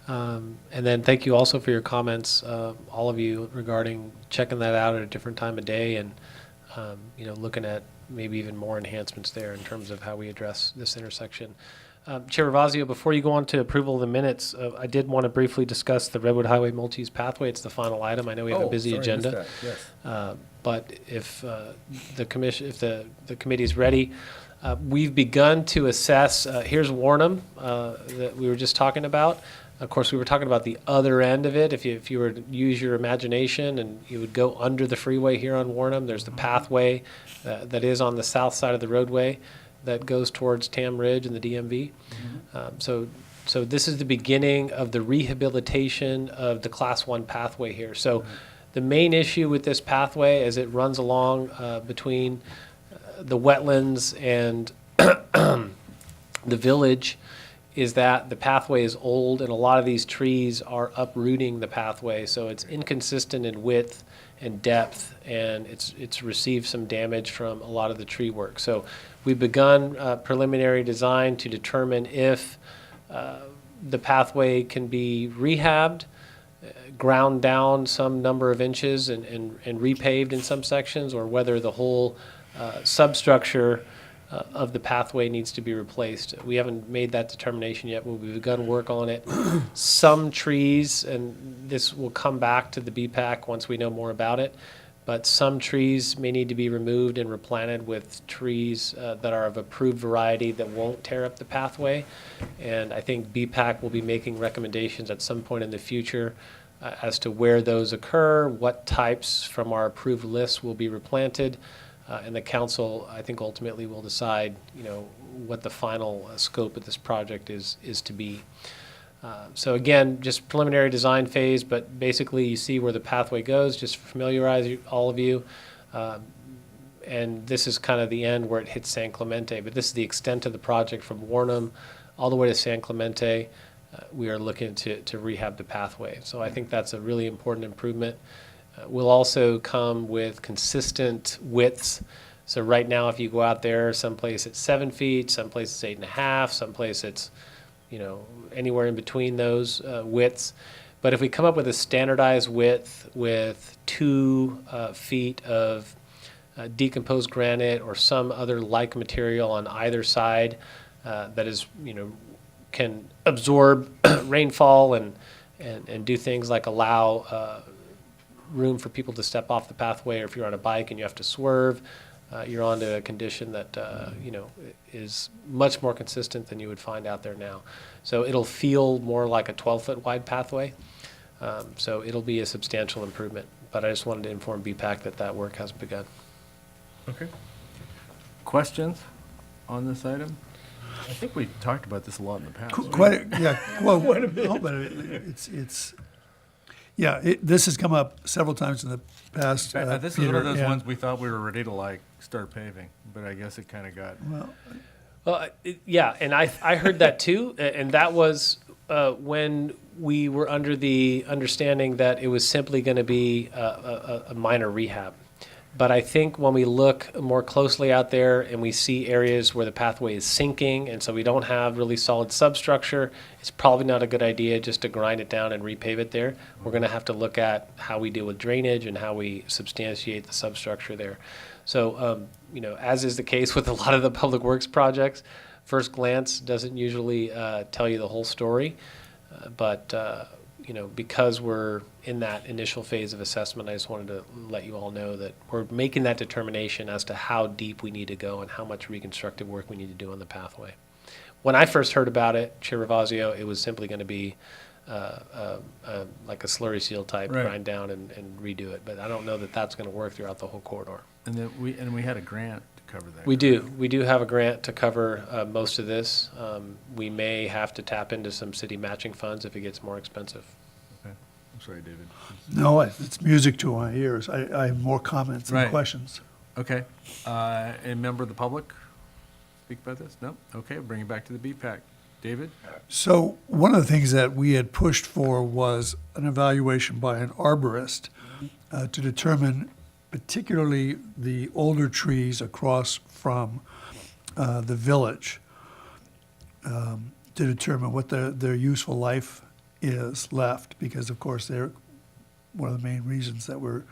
And then thank you also for your comments, all of you, regarding checking that out at a different time of day and, looking at maybe even more enhancements there in terms of how we address this intersection. Chair Ravazio, before you go on to approval of the minutes, I did want to briefly discuss the Redwood Highway Multi-Use Pathway. It's the final item. I know we have a busy agenda. Yes. But if the commission, if the committee is ready, We've begun to assess, here's Warnham that we were just talking about. Of course, we were talking about the other end of it. If you were to use your imagination and you would go under the freeway here on Warnham, there's the pathway that is on the south side of the roadway that goes towards Tam Ridge and the DMV. So this is the beginning of the rehabilitation of the Class 1 pathway here. So the main issue with this pathway as it runs along between the wetlands and the village is that the pathway is old and a lot of these trees are uprooting the pathway. So it's inconsistent in width and depth, and it's received some damage from a lot of the tree work. So we've begun preliminary design to determine if the pathway can be rehabbed, ground down some number of inches and repaved in some sections, or whether the whole substructure of the pathway needs to be replaced. We haven't made that determination yet, but we've begun work on it. Some trees, and this will come back to the BPAC once we know more about it, but some trees may need to be removed and replanted with trees that are of approved variety that won't tear up the pathway. And I think BPAC will be making recommendations at some point in the future as to where those occur, what types from our approved list will be replanted. And the council, I think, ultimately will decide, what the final scope of this project is to be. So again, just preliminary design phase, but basically you see where the pathway goes, just to familiarize all of you. And this is kind of the end where it hits San Clemente, but this is the extent of the project from Warnham all the way to San Clemente. We are looking to rehab the pathway. So I think that's a really important improvement. We'll also come with consistent widths. So right now, if you go out there, someplace it's 7 feet, someplace it's 8.5, someplace it's, anywhere in between those widths. But if we come up with a standardized width with 2 feet of decomposed granite or some other like material on either side that is, can absorb rainfall and do things like allow room for people to step off the pathway, or if you're on a bike and you have to swerve, you're onto a condition that is much more consistent than you would find out there now. So it'll feel more like a 12-foot wide pathway. So it'll be a substantial improvement. But I just wanted to inform BPAC that work has begun. Okay. Questions on this item? I think we talked about this a lot in the past. This has come up several times in the past. This is one of those Peter, ones we thought we were ready to start paving, but I guess it kind of got. Well, and I heard that too, and that was when we were under the understanding that it was simply going to be a minor rehab. But I think when we look more closely out there and we see areas where the pathway is sinking and so we don't have really solid substructure, it's probably not a good idea just to grind it down and repave it there. We're going to have to look at how we deal with drainage and how we substantiate the substructure there. So, as is the case with a lot of the public works projects, first glance doesn't usually tell you the whole story. But because we're in that initial phase of assessment, I just wanted to let you all know that we're making that determination as to how deep we need to go and how much reconstructive work we need to do on the pathway. When I first heard about it, Chair Ravazio, it was simply going to be like a slurry seal type, Right. grind down and redo it. But I don't know that that's going to work throughout the whole corridor. And then we had a grant to cover that. We do have a grant to cover most of this. We may have to tap into some city matching funds if it gets more expensive. Okay. I'm sorry, David. No, it's music to my ears. I have more comments than Right. questions. Okay. A member of the public speak about this? No? Okay, bring it back to the BPAC. David? So one of the things that we had pushed for was an evaluation by an arborist to determine particularly the older trees across from the village to determine what their useful life is left, because of course they're one of the main reasons that we're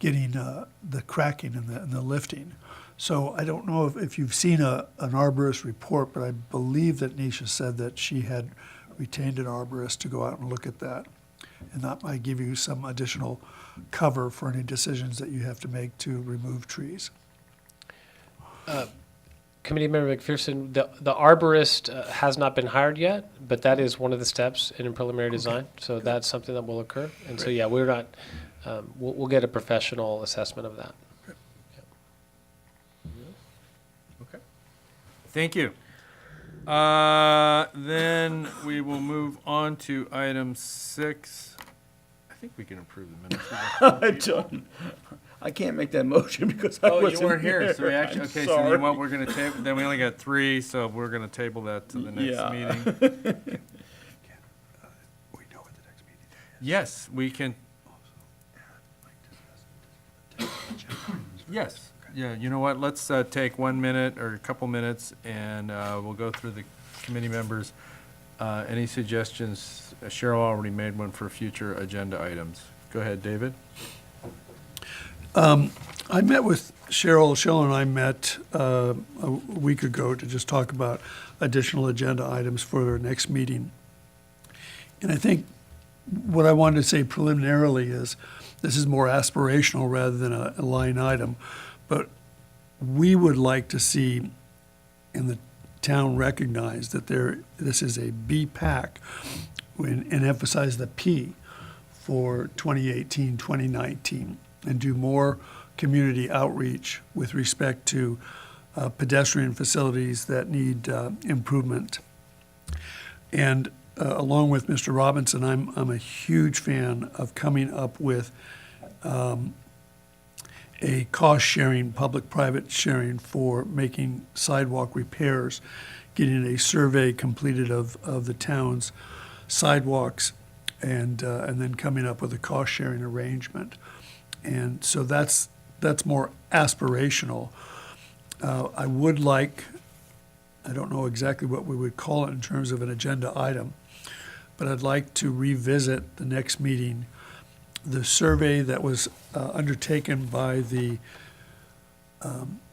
getting the cracking and the lifting. So I don't know if you've seen an arborist report, but I believe that Nisha said that she had retained an arborist to go out and look at that. And that might give you some additional cover for any decisions that you have to make to remove trees. Committee Member McPherson, the arborist has not been hired yet, but that is one of the steps in a preliminary design. So that's something that will occur. And so, yeah, we're not, we'll get a professional assessment of that. Okay. Thank you. Then we will move on to item 6. I think we can approve the minutes. John, I can't make that motion because I Oh, wasn't you weren't here, so we actually, I'm okay, so sorry. you know what, we're gonna table, then we only got 3, so we're gonna table that to the next Yeah. meeting. We know what the next meeting is. Yes, we can, yes, yeah, you know what, let's take 1 minute or a couple minutes, and we'll go through the committee members. Any suggestions? Cheryl already made one for future agenda items. Go ahead, David. I met with Cheryl. Cheryl and I met a week ago to just talk about additional agenda items for our next meeting. And I think what I wanted to say preliminarily is this is more aspirational rather than a line item, but we would like to see in the town recognize that this is a BPAC and emphasize the P for 2018, 2019, and do more community outreach with respect to pedestrian facilities that need improvement. And along with Mr. Robinson, I'm a huge fan of coming up with a cost-sharing, public-private sharing for making sidewalk repairs, getting a survey completed of the town's sidewalks, and then coming up with a cost-sharing arrangement. And so that's more aspirational. I would like, I don't know exactly what we would call it in terms of an agenda item, but I'd like to revisit the next meeting the survey that was undertaken by the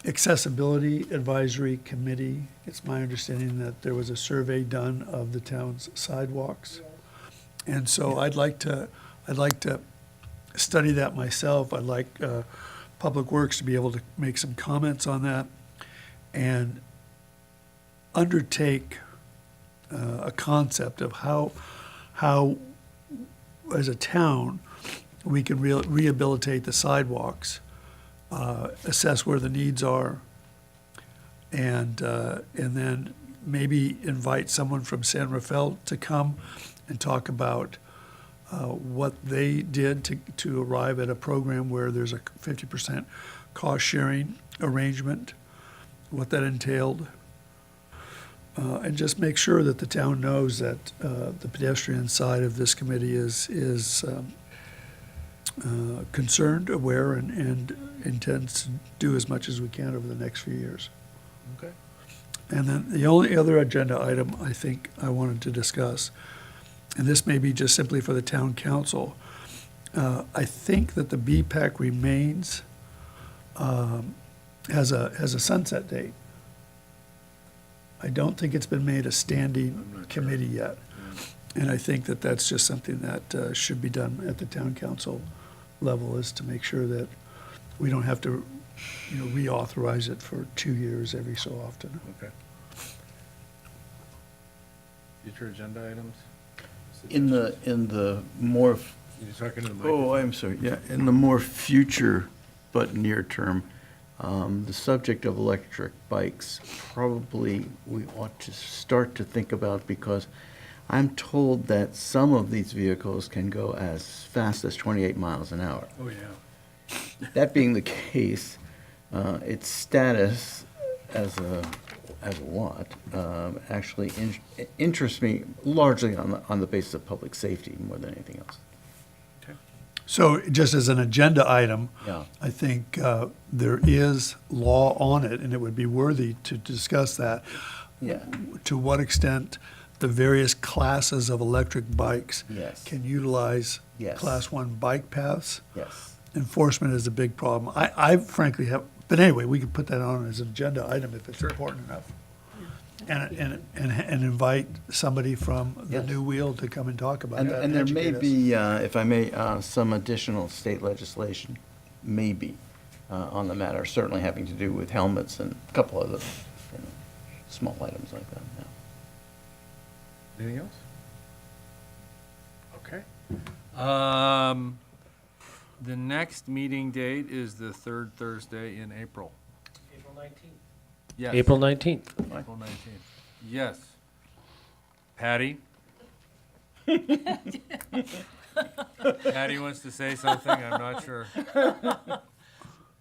Accessibility Advisory Committee. It's my understanding that there was a survey done of the town's sidewalks. And so I'd like to study that myself. I'd like Public Works to be able to make some comments on that and undertake a concept of how as a town, we can rehabilitate the sidewalks, assess where the needs are, and then maybe invite someone from San Rafael to come and talk about what they did to arrive at a program where there's a 50% cost-sharing arrangement, what that entailed, and just make sure that the town knows that the pedestrian side of this committee is concerned, aware, and intends to do as much as we can over the next few years. Okay. And then the only other agenda item I think I wanted to discuss, and this may be just simply for the town council, I think that the BPAC remains, has a sunset date. I don't think it's been made a standing committee yet. And I think that that's just something that should be done at the town council level, is to make sure that we don't have to, reauthorize it for 2 years every so often. Okay. Future agenda items? In the more, You're talking to the mic. oh, I'm sorry, yeah, in the more future but near term, the subject of electric bikes, probably we ought to start to think about, because I'm told that some of these vehicles can go as fast as 28 miles an hour. Oh, yeah. That being the case, its status as a what actually interests me largely on the basis of public safety more than anything else. So just as an agenda item, Yeah. I think there is law on it, and it would be worthy to discuss that. Yeah. To what extent the various classes of electric bikes Yes. can utilize Yes. Class 1 bike paths. Yes. Enforcement is a big problem. I frankly have, but anyway, we could put that on as an agenda item if it's important enough. And invite somebody from the Yes. New Wheel to come and talk about And, that. and there may educate us. be, if I may, some additional state legislation, maybe, on the matter, certainly having to do with helmets and a couple other, small items like that, yeah. Anything else? Okay. The next meeting date is the third Thursday in April. April 19th. Yes. April 19th. April 19th. Yes. Patty? Patty wants to say something, I'm not sure.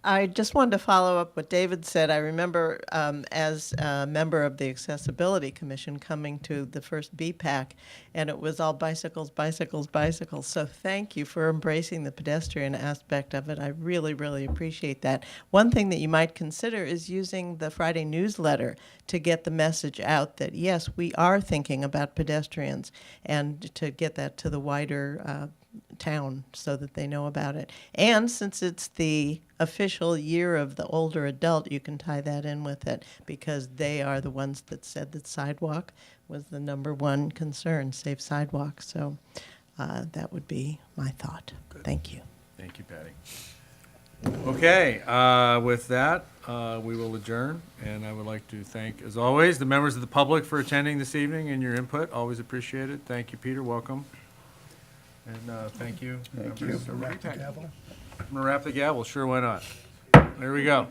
I just wanted to follow up what David said. I remember as a member of the Accessibility Commission coming to the first BPAC, and it was all bicycles, bicycles, bicycles. So thank you for embracing the pedestrian aspect of it. I really, really appreciate that. One thing that you might consider is using the Friday newsletter to get the message out that, yes, we are thinking about pedestrians, and to get that to the wider town so that they know about it. And since it's the official year of the older adult, you can tie that in with it, because they are the ones that said that sidewalk was the number one concern, safe sidewalks. So that would be my thought. Thank you. Thank you, Patty. Okay, with that, we will adjourn, and I would like to thank, as always, the members of the public for attending this evening and your input. Always appreciated. Thank you, Peter. Welcome. And thank you. Thank members you. of Wrap the gavel. I'm gonna wrap the gavel. Sure, why not? There we go.